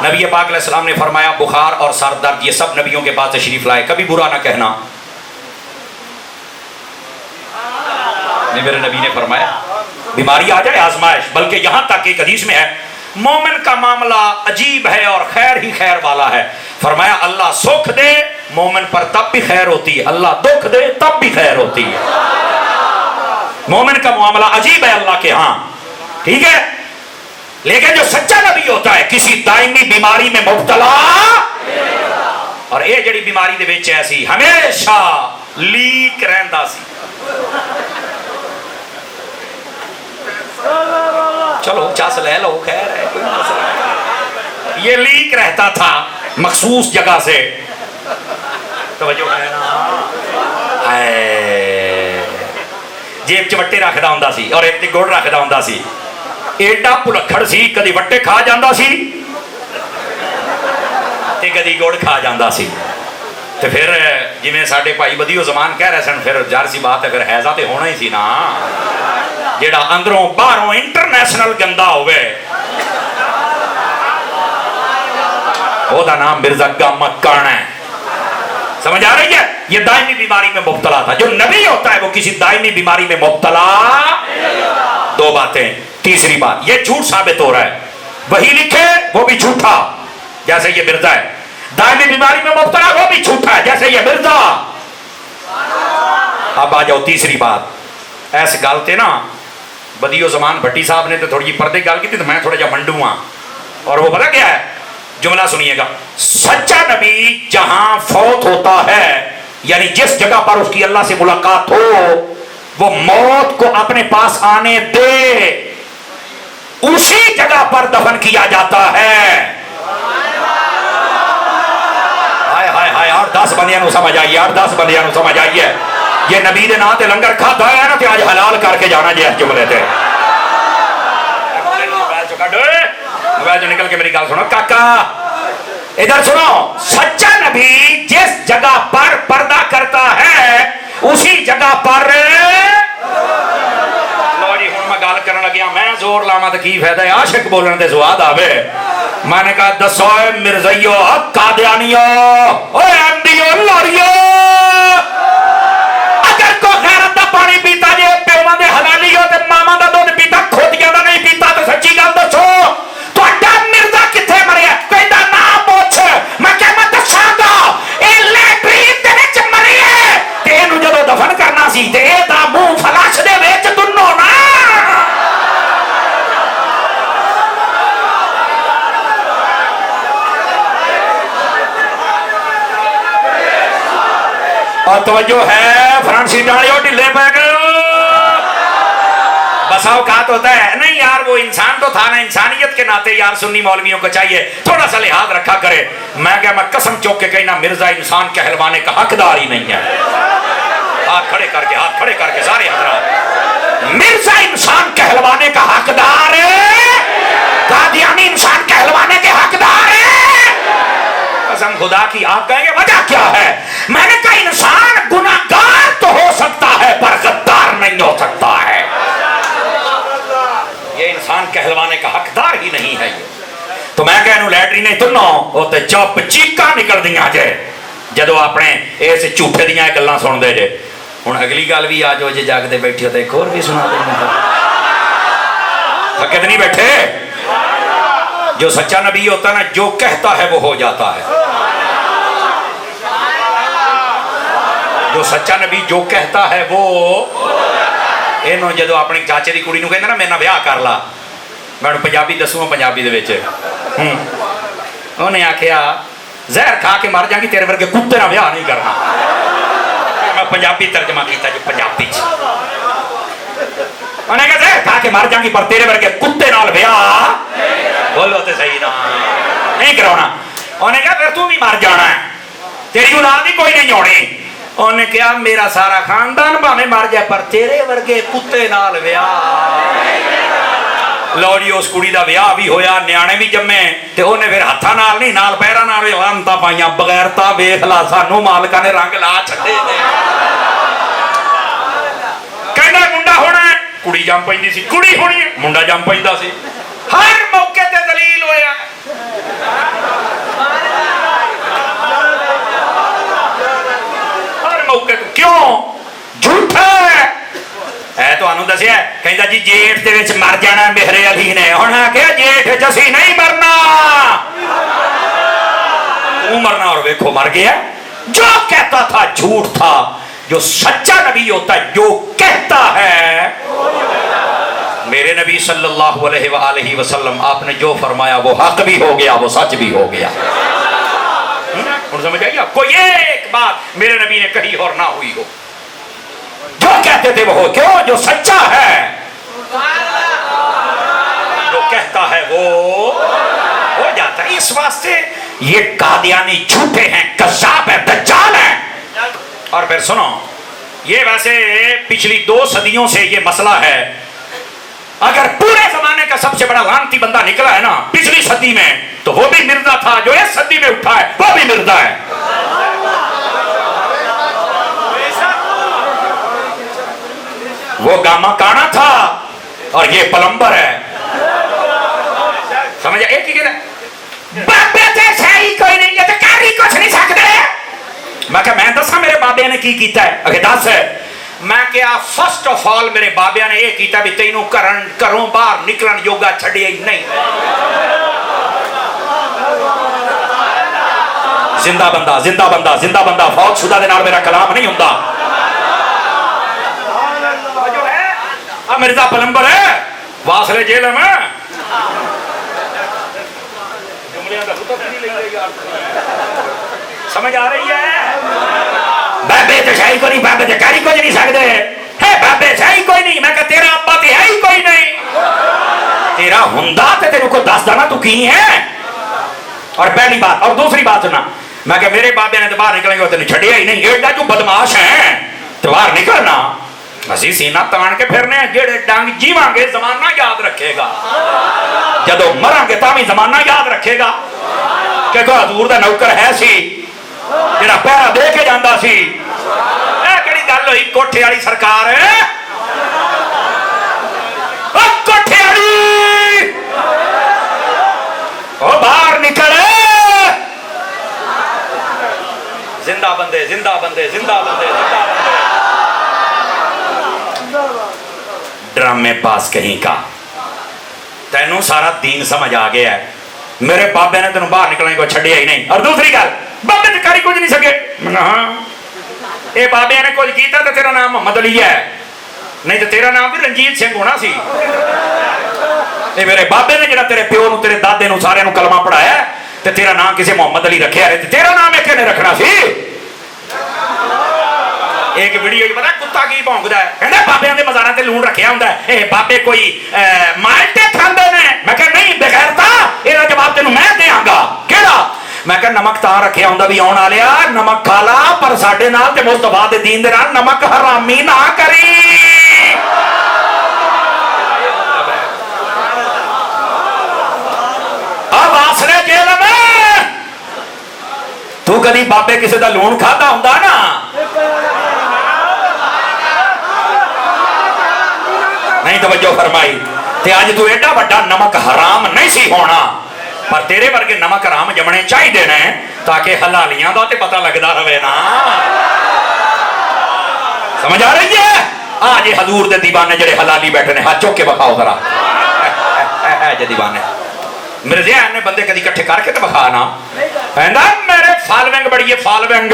نبی پاک علیہ السلام نے فرمایا بخار اور سر درد یہ سب نبیوں کے پاس تشریف لائے، کبھی برا نہ کہنا. میرے نبی نے فرمایا بیماری آ جائے آزمائش، بلکہ یہاں تک ایک حدیث میں ہے مومن کا معاملہ عجیب ہے اور خیر ہی خیر والا ہے. فرمایا اللہ سکھ دے مومن پر تب بھی خیر ہوتی ہے، اللہ دکھ دے تب بھی خیر ہوتی ہے. مومن کا معاملہ عجیب ہے اللہ کے ہاں. ٹھیک ہے؟ لیکن جو سچا نبی ہوتا ہے کسی دائمی بیماری میں مبتلا، اور یہ جڑی بیماری دے وچ ایسی ہمیشہ لیک رہندا سی، چلو چس لے لو خیر ہے کوئی مسئلہ نہیں، یہ لیک رہتا تھا مخصوص جگہ سے، توجہ ہے نا، جیب چ وٹے رکھدا ہوندا سی اور ایک گڑ رکھدا ہوندا سی، ایڈا پلکھڑ سی کدی وٹے کھا جاندا سی تے کدی گڑ کھا جاندا سی، تے پھر جویں ساڈے بھائی بدیو زمان کہہ رہے سن، پھر ظاہر سی بات ہے پھر حیضہ تے ہونا ہی سی نا، جیڑا اندروں باہروں انٹرنیشنل گندا ہوئے وہ دا نام مرزا مکان ہے، سمجھ آ رہی ہے؟ یہ دائمی بیماری میں مبتلا تھا، جو نبی ہوتا ہے وہ کسی دائمی بیماری میں مبتلا، دو باتیں، تیسری بات یہ جھوٹ ثابت ہو رہا ہے، وہی لکھے وہ بھی جھوٹا جیسے یہ مرزا ہے، دائمی بیماری میں مبتلا وہ بھی جھوٹا ہے جیسے یہ مرزا۔ اب آ جاؤ تیسری بات، ایسے گالتے نا بدیو زمان بھٹی صاحب نے تو تھوڑی پردے گال کی تھی، تو میں تھوڑا جا منڈوں ہاں، اور وہ پتا کیا ہے جملہ سنیے گا، سچا نبی جہاں فوت ہوتا ہے یعنی جس جگہ پر اس کی اللہ سے ملاقات ہو وہ موت کو اپنے پاس آنے دے، اسی جگہ پر دفن کیا جاتا ہے۔ ہائے ہائے ہائے، 8-10 بندیاں نو سمجھ آئیے، 8-10 بندیاں نو سمجھ آئیے، یہ نبی دے نام تے لنگر کھادا ہے نا تے آج حلال کر کے جانا جی اس جملے تے۔ موبائل جو نکل کے میری گل سنو کاکا، ادھر سنو، سچا نبی جس جگہ پر پردہ کرتا ہے اسی جگہ پر، لو جی ہن میں گل کرن لگیا، میں زور لاواں تے کی فائدہ ہے، عاشق بولن تے سواد آوے، میں نے کہا دسو اے مرزائیو قادیانیو اوے احمدیو لاریو، اگر کوئی غیرت دا پانی پیتا جے پیواں دے حلالی ہو تے ماما دا دودھ پیتا کھوتیاں دا نہیں پیتا تے سچی گل دسو تہاڈا مرزا کتھے مریا؟ کہندا نام پوچھ، میں کہ میں دساں گا اے لیٹرین دے وچ مری ہے تے اینو جدوں دفن کرنا سی تے اے دا منہ فلاش دے وچ دنو نا، اور توجہ ہے فرانسی ڈالیو ڈھلے پہ گئے، بسا اوقات ہوتا ہے نہیں یار وہ انسان تو تھا نا، انسانیت کے ناطے یار سنی مولویوں کو چاہیے تھوڑا سا لحاظ رکھا کرے، میں کہا میں قسم چوک کے کہنا مرزا انسان کہلوانے کا حقدار ہی نہیں ہے، ہاتھ کھڑے کر کے سارے حضرات، مرزا انسان کہلوانے کا حقدار ہے، قادیانی انسان کہلوانے کے حقدار ہے، قسم خدا کی۔ آپ کہیں گے وجہ کیا ہے؟ میں نے کہا انسان گناہگار تو ہو سکتا ہے پر غدار نہیں ہو سکتا ہے، یہ انسان کہلوانے کا حقدار ہی نہیں ہے یہ۔ تو میں کہنوں لیٹرین تنو ہوتے چپ چیکاں نکل دیاں جے جدو اپنے ایسے جھوٹے دیاں گلاں سن دے جے، ہن اگلی گل بھی آ جو جے جاگدے بیٹھے ہوتے ایک اور بھی سنا دیں، تھکے تو نہیں بیٹھے؟ جو سچا نبی ہوتا ہے نا جو کہتا ہے وہ ہو جاتا ہے، جو سچا نبی جو کہتا ہے وہ، اینو جدو اپنی چاچے دی کڑی نو کہندا نا میرے نال بیاہ کر لا، میں پنجابی دسوں پنجابی دے وچ، انہیں آکھیا زہر کھا کے مر جاں گی تیرے ورگے کتے نال بیاہ نہیں کرنا، میں پنجابی ترجمہ کیتا جو پنجابی چ، انہیں کہا زہر کھا کے مر جاں گی پر تیرے ورگے کتے نال بیاہ بولو تے صحیح نا نہیں کراونا، انہیں کہا پھر تو بھی مر جانا ہے، تیری اولاد ہی کوئی نہیں ہونی، انہوں نے کہا میرا سارا خاندان بھاویں مر جائے پر تیرے ورگے کتے نال ویاہ۔ لو جی اس کڑی دا ویاہ بھی ہویا، نیانے بھی جمے تے انہیں پھر ہتھاں نال نہیں نال پیراں نال لعنتاں پائیاں، بغیرتا ویکھ لا سانو مالکاں نے رنگ لا چھڈے نے، کہندا منڈا ہونا ہے، کڑی جم پیندی سی، کڑی ہونی ہے، منڈا جم پیندا سی، ہر موقع تے دلیل ہویا، کیوں جھوٹا ہے تو انہوں دسیا کہندا جی جیٹھ دے وچ مر جانا میرے علی نے، ہن کہیا جیٹھ وچ اسی نہیں مرنا، تو مرنا اور ویکھو مر گیا، جو کہتا تھا جھوٹ تھا، جو سچا نبی ہوتا ہے جو کہتا ہے میرے نبی صلی اللہ علیہ وآلہ وسلم آپ نے جو فرمایا وہ حق بھی ہو گیا، وہ سچ بھی ہو گیا۔ سمجھ آئیے آپ؟ کوئی ایک بات میرے نبی نے کہی اور نہ ہوئی ہو، جو کہتے تھے وہ ہو۔ کیوں؟ جو سچا ہے، جو کہتا ہے وہ ہو جاتا ہے۔ اس واسطے یہ قادیانی جھوٹے ہیں، کذاب ہیں، دجال ہیں۔ اور پھر سنو، یہ ویسے پچھلی 2 صدیوں سے یہ مسئلہ ہے۔ اگر پورے زمانے کا سب سے بڑا لعنتی بندہ نکلا ہے نا پچھلی صدی میں، تو وہ بھی مرزا تھا۔ جو اس صدی میں اٹھا ہے وہ بھی مرزا ہے۔ وہ گاما کانا تھا اور یہ پلمبر ہے۔ سمجھ ایک ہی کہنا بابے تے صحیح کوئی نہیں، یہ تو کاری کچھ نہیں سکتے۔ میں کہ میں دسا میرے بابے نے کی کیتا ہے؟ اگر دس ہے میں کیا فرسٹ آف آل میرے بابیا نے یہ کیتا بھی تینوں کروں باہر نکلن یوگا چھڑیا ہی نہیں۔ زندہ بندہ زندہ بندہ زندہ بندہ، فوت شدہ دے نال میرا کلام نہیں ہوندا۔ جو ہے اب مرزا پلمبر ہے واصلے جیل میں سمجھ آ رہی ہے؟ بابے تو شاہی کو نہیں، بابے تو کاری کو نہیں سکتے ہے، بابے شاہی کوئی نہیں۔ میں کہا تیرا ابا تو ہے ہی کوئی نہیں، تیرا ہندا تے تیرے کو دس دانا تو کی ہے۔ اور پہلی بات، اور دوسری بات سننا، میں کہ میرے بابے نے تو باہر نکلیں گے تینوں چھڑیا ہی نہیں۔ ایڈا جو بدماش ہیں تو باہر نکلنا اسی سینہ تان کے پھرنے ہیں۔ جیڑے ڈانگ جیواں گے زمانہ یاد رکھے گا، جدو مراں گے تاں بھی زمانہ یاد رکھے گا کہ کوئی حضور دا نوکر ہے سی جڑا پہرا دے کے جاندا سی۔ اے کیڑی گل ہوئی کوٹھے والی سرکار ہے، او کوٹھے والی او باہر نکل۔ زندہ بندے زندہ بندے زندہ بندے زندہ بندے۔ ڈرامے پاس کہیں کا، تینوں سارا دین سمجھ آ گیا ہے۔ میرے بابے نے تینوں باہر نکلنے کو چھڑیا ہی نہیں۔ اور دوسری گل، بابے تے کاری کچھ نہیں سکے۔ ہاں اے بابے نے کچھ کیتا تو تیرا نام محمد علی ہے، نہیں تو تیرا نام بھی رنجیت سنگھ ہونا سی۔ اے میرے بابے نے جڑا تیرے پیو نو تیرے دادے نو سارے نو کلمہ پڑھایا ہے تے تیرا نام کسی محمد علی رکھیا ہے، تیرا نام ایک نے رکھنا سی۔ ایک ویڈیو پتا کتا کی بھونکدا ہے، کہندا بابیاں دے مزاراں تے لون رکھیا ہوندا ہے، اے بابے کوئی مالٹے کھاندے نے۔ میں کہ نہیں بغیرتا، ایدا جواب تینوں میں دیاں گا۔ کیڑا؟ میں کہ نمک تاں رکھیا ہوندا بھی آن والیا نمک کھا لا، پر ساڈے نال تے مصطفیٰ دے دین دے نال نمک حرامی نہ کری۔ اب آسرے جیل میں تو کدی بابے کسی دا لون کھادا ہوندا نا، نہیں توجہ فرمائی تے اج تو ایڈا بڑا نمک حرام نہیں سی ہونا، پر تیرے ورگے نمک حرام جمنے چاہیے نے تاکہ حلالیاں دا تے پتہ لگدا رہے نا۔ سمجھ آ رہی ہے؟ آج حضور دے دیوانے جڑے حلالی بیٹھے نے ہاتھ چوک کے بکھاؤ ذرا، اے جے دیوانے میرے ذہن نے بندے کدی کٹھے کر کے تو بکھانا۔ کہندا میرے فالوئنگ بڑی ہے، فالوئنگ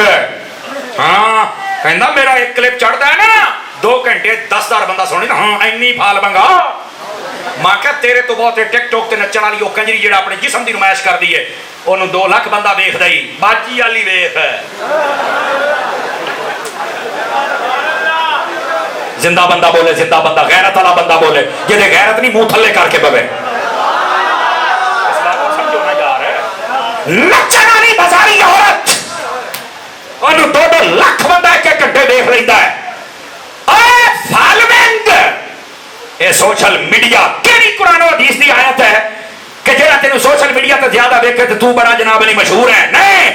ہاں، کہندا میرا ایک کلپ چڑھتا ہے نا 2 گھنٹے 10,000 بندہ سنی نا، ہاں اینی فالوئنگ آ۔ ماں کہ تیرے تو بہت ٹک ٹاک تے نچن والی او کنجری جڑا اپنے جسم دی نمائش کردی ہے اونوں 2 لاکھ بندہ ویکھدا ہی، باجی والی ویکھ۔ زندہ بندہ بولے، زندہ بندہ غیرت والا بندہ بولے، جہے غیرت نہیں منہ تھلے کر کے پوے۔ نچن والی بازاری عورت انہوں 2 لاکھ بندہ ایک گھنٹے دیکھ لیتا ہے۔ اے فالوئنگ، اے سوشل میڈیا کیڑی قرآن و حدیث دی آیت ہے کہ جڑا تینوں سوشل میڈیا تے زیادہ دیکھے تے تو بڑا جناب علی مشہور ہے؟ نہیں،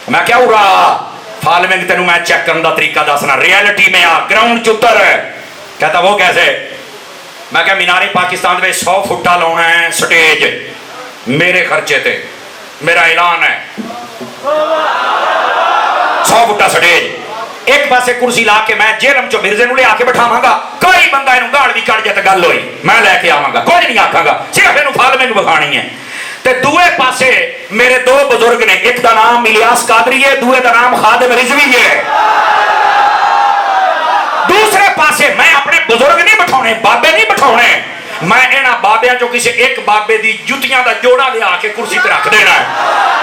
میں کیا ہو رہا فالوئنگ تینوں میں چیک کرنے دا طریقہ دسنا، ریئلٹی میں آ گراؤنڈ چتر ہے۔ کہتا وہ کیسے؟ میں کہا مینار پاکستان میں 100 فٹا لاؤنا ہے سٹیج میرے خرچے تے، میرا اعلان ہے 100 فٹا سٹیج، ایک پاسے کرسی لا کے میں جیلم چو مرزے نو لے آ کے بٹھاواں گا، کوئی بندہ اینوں گاڑ بھی کٹ جائے تے گل ہوئی، میں لے کے آواں گا، کچھ نہیں آکھاں گا، صرف اینوں فالوئنگ بکھانی ہے۔ تے دوے پاسے میرے 2 بزرگ نے، ایک دا نام الیاس قادری ہے، دوے دا نام خادم رضوی ہے۔ دوسرے پاسے میں اپنے بزرگ نہیں بٹھاؤنے، بابے نہیں بٹھاؤنے، میں انہاں بابیاں چوں کسی ایک بابے دی جتیاں دا جوڑا لے آ کے کرسی تے رکھ دینا ہے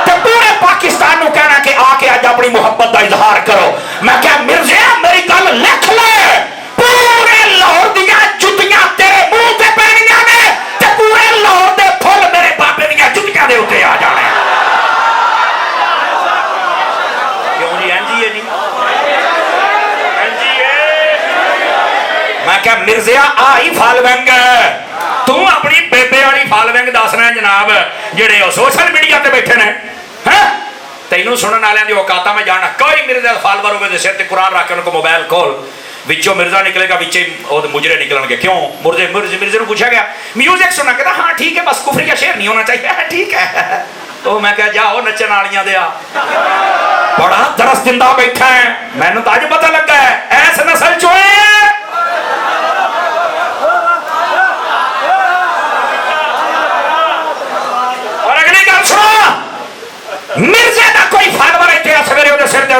تے پورے پاکستان نو کہنا کہ آ کے اج اپنی محبت دا اظہار کرو. میں کہا مرزا میری گل لکھ لے, پورے لاہور دیاں جتیاں تیرے منہ تے پینیاں نے تے پورے لاہور دے پھل میرے بابے دیاں جتیاں دے اوتے آ جانے. کیوں جی انجی ہے نہیں میں کہا مرزا آئی فالوینگ تو اپنی بیبے والی فالوینگ دسنا ہے جناب جڑے سوشل میڈیا تے بیٹھے نے تینوں سنن والے دی اوقاتاں میں جانا. کوئی مرزا فالوور ہوے تے سر تے قرآن رکھ کے ان کو موبائل کھول وچوں مرزا نکلے گا وچے مجرے نکلن گے. کیوں مرزے نو پوچھا گیا میوزک سننا کہتا ہاں ٹھیک ہے بس کفری کا شعر نہیں ہونا چاہیے. ٹھیک ہے تو میں کہا جاؤ نچن والیاں دے آ بڑا درس دندا بیٹھا ہے. مینوں تو اج پتہ لگا ہے ایس نسل چوں مرزا دا کوئی فالوور اتنے سویرے وہ سر دے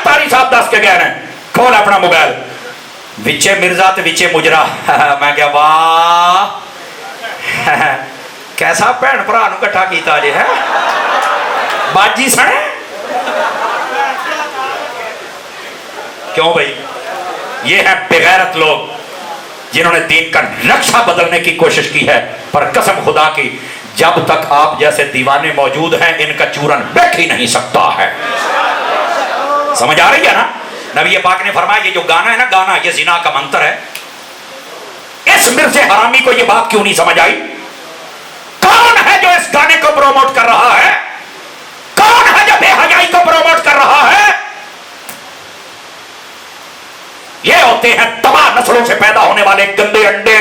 تاری صاحب دس کے گئے ہیں کھول اپنا موبائل وچے مرزا تے وچے مجرا. میں کہا واہ کیسا بھن بھرا نو کٹھا کیتا جے ہے باجی سنے. کیوں بھائی یہ ہیں بغیرت لوگ جنہوں نے دین کا نقشہ بدلنے کی کوشش کی ہے, پر قسم خدا کی جب تک آپ جیسے دیوانے موجود ہیں ان کا چورن بیٹھ ہی نہیں سکتا ہے. سمجھ آ رہی ہے نا. نبی پاک نے فرمایا یہ جو گانا ہے نا گانا یہ زنا کا منتر ہے. اس مرزے حرامی کو یہ بات کیوں نہیں سمجھ آئی؟ کون ہے جو اس گانے کو پروموٹ کر رہا ہے؟ کون ہے جو بے حیائی کو پروموٹ کر رہا ہے؟ یہ ہوتے ہیں تباہ نسلوں سے پیدا ہونے والے گندے انڈے.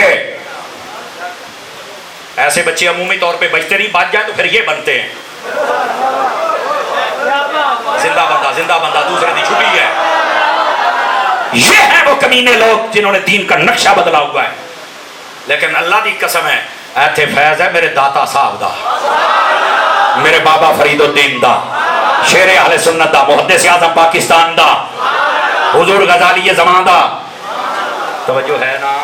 ایسے بچے عمومی طور پہ بچتے نہیں, بچ جائیں تو پھر یہ بنتے ہیں زندہ بندہ دوسرے دی چھٹی ہے. یہ ہیں وہ کمینے لوگ جنہوں نے دین کا نقشہ بدلا ہوا ہے. لیکن اللہ دی قسم ہے ایتھے فیض ہے میرے داتا صاحب دا, میرے بابا فرید الدین دا, شیر اہل سنت دا, محدث اعظم پاکستان دا, حضور غزالی زمان دا. توجہ ہے نا.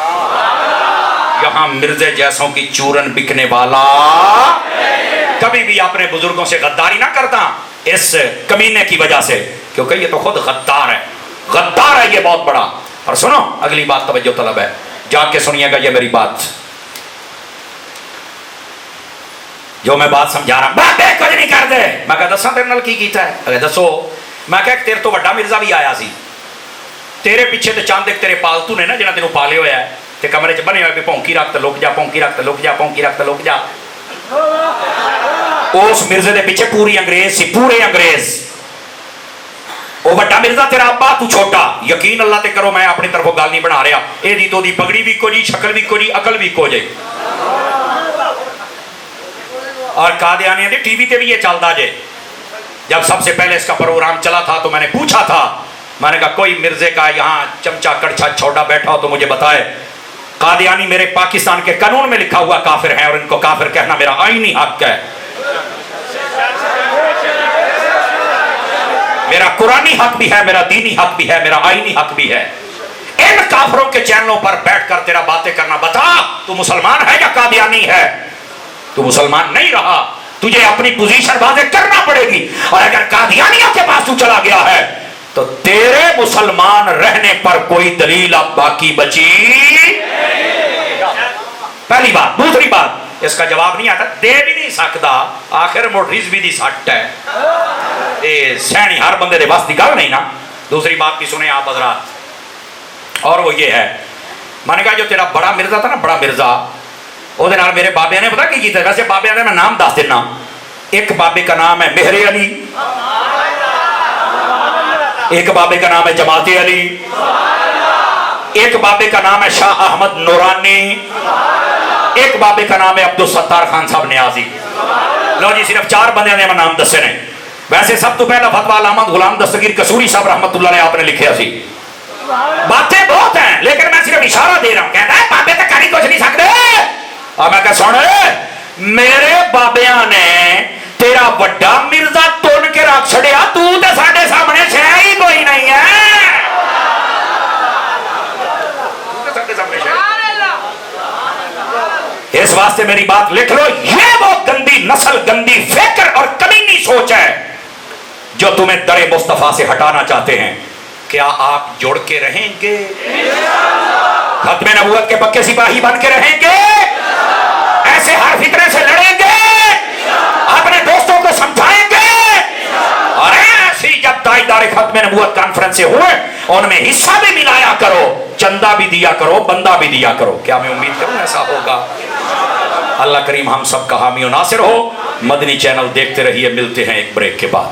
یہاں مرزے جیسوں کی چورن بکنے والا کبھی بھی اپنے بزرگوں سے غداری نہ کرتا اس کمینے کی وجہ سے, کیونکہ یہ تو خود غدار ہے. غدار ہے یہ بہت بڑا. اور سنو اگلی بات توجہ طلب ہے, جا کے سنیے گا یہ میری بات جو میں بات سمجھا رہا ہوں. بابے کچھ نہیں کر دے. میں کہا دساں تیرے نال کی کیتا ہے؟ اگر دسو. میں کہا تیرے تو بڑا مرزا بھی آیا سی, تیرے پیچھے تے چاند ایک تیرے پالتو نے نا جنہاں تینوں پالے ہویا ہے تے کمرے چ بنے ہوئے بھی پونکی رکھ تے لک جا, پونکی رکھ تے لک جا, پونکی رکھ تے لک جا. اس مرزے دے پیچھے پوری انگریز سی, پورے انگریز. وہ بڑا مرزا تیرا ابا تو چھوٹا. یقین اللہ تے کرو میں اپنی طرفوں گل نہیں بنا رہا. اے دی تو دی پگڑی بھی کو جی, شکل بھی کو جی, عقل بھی کو جی. اور قادیانی دے ٹی وی تے بھی یہ چلتا جے. جب سب سے پہلے اس کا پروگرام چلا تھا تو میں نے پوچھا تھا, میں نے کہا کوئی مرزے کا یہاں چمچا کڑچھا چھوٹا بیٹھا ہو تو مجھے بتائے. قادیانی میرے پاکستان کے قانون میں لکھا ہوا کافر ہے اور ان کو کافر کہنا میرا آئینی حق ہے. میرا قرآنی حق بھی ہے, میرا دینی حق بھی ہے, میرا آئینی حق بھی ہے. ان کافروں کے چینلوں پر بیٹھ کر تیرا باتیں کرنا, بتا تو مسلمان ہے یا قادیانی ہے؟ تو مسلمان نہیں رہا, تجھے اپنی پوزیشن واضح کرنا پڑے گی. اور اگر قادیانیوں کے پاس تو چلا گیا ہے تو تیرے مسلمان رہنے پر کوئی دلیل اب باقی بچی. پہلی بات. دوسری بات, اس کا جواب نہیں آتا, دے بھی نہیں سکتا, آخر موٹریز بھی دی سٹ ہے. اے سینی ہر بندے دے بس دی گل نہیں نا. دوسری بات کی سنیں آپ حضرات, اور وہ یہ ہے, میں نے کہا جو تیرا بڑا مرزا تھا نا, بڑا مرزا, وہ دے نال میرے بابے نے پتا کی کیتا. ویسے بابے نے میں نام دس دینا. ایک بابے کا نام ہے مہر علی, ایک بابے کا نام ہے جماعت علی, ایک بابے کا نام ہے شاہ احمد نورانی, ایک بابے کا نام ہے عبدالستار خان صاحب نیازی. لو جی صرف 4 بندے نے میں نام دسے نے. ویسے سب تو پہلا فتویٰ علامہ غلام دستگیر قصوری صاحب رحمت اللہ علیہ آپ نے لکھے سی. باتیں بہت ہیں لیکن میں صرف اشارہ دے رہا ہوں. کہتا ہے بابے تک کاری کچھ نہیں سکتے. اور میں کہا سن, میرے بابیاں نے تیرا بڑا مرزا تون کے رکھ چھڑیا, تو تے ساڈے سامنے شے ہی کوئی نہیں ہے. واسطے میری بات لکھ لو، یہ وہ گندی نسل، گندی فکر اور کمینی سوچ ہے جو تمہیں در مصطفیٰ سے ہٹانا چاہتے ہیں۔ کیا آپ جڑ کے رہیں گے؟ ختم نبوت کے پکے سپاہی بن کے رہیں گے؟ ایسے ہر فتنے سے لڑیں گے؟ اپنے دوستوں کو سمجھائیں گے؟ اور ایسی جب تائیدار ختم نبوت کانفرنس سے ہوئے ان میں حصہ بھی ملایا کرو، چندہ بھی دیا کرو، بندہ بھی دیا کرو۔ کیا میں امید کروں ایسا ہوگا؟ اللہ کریم ہم سب کا حامی و ناصر ہو۔ مدنی چینل دیکھتے رہیے، ملتے ہیں ایک بریک کے بعد۔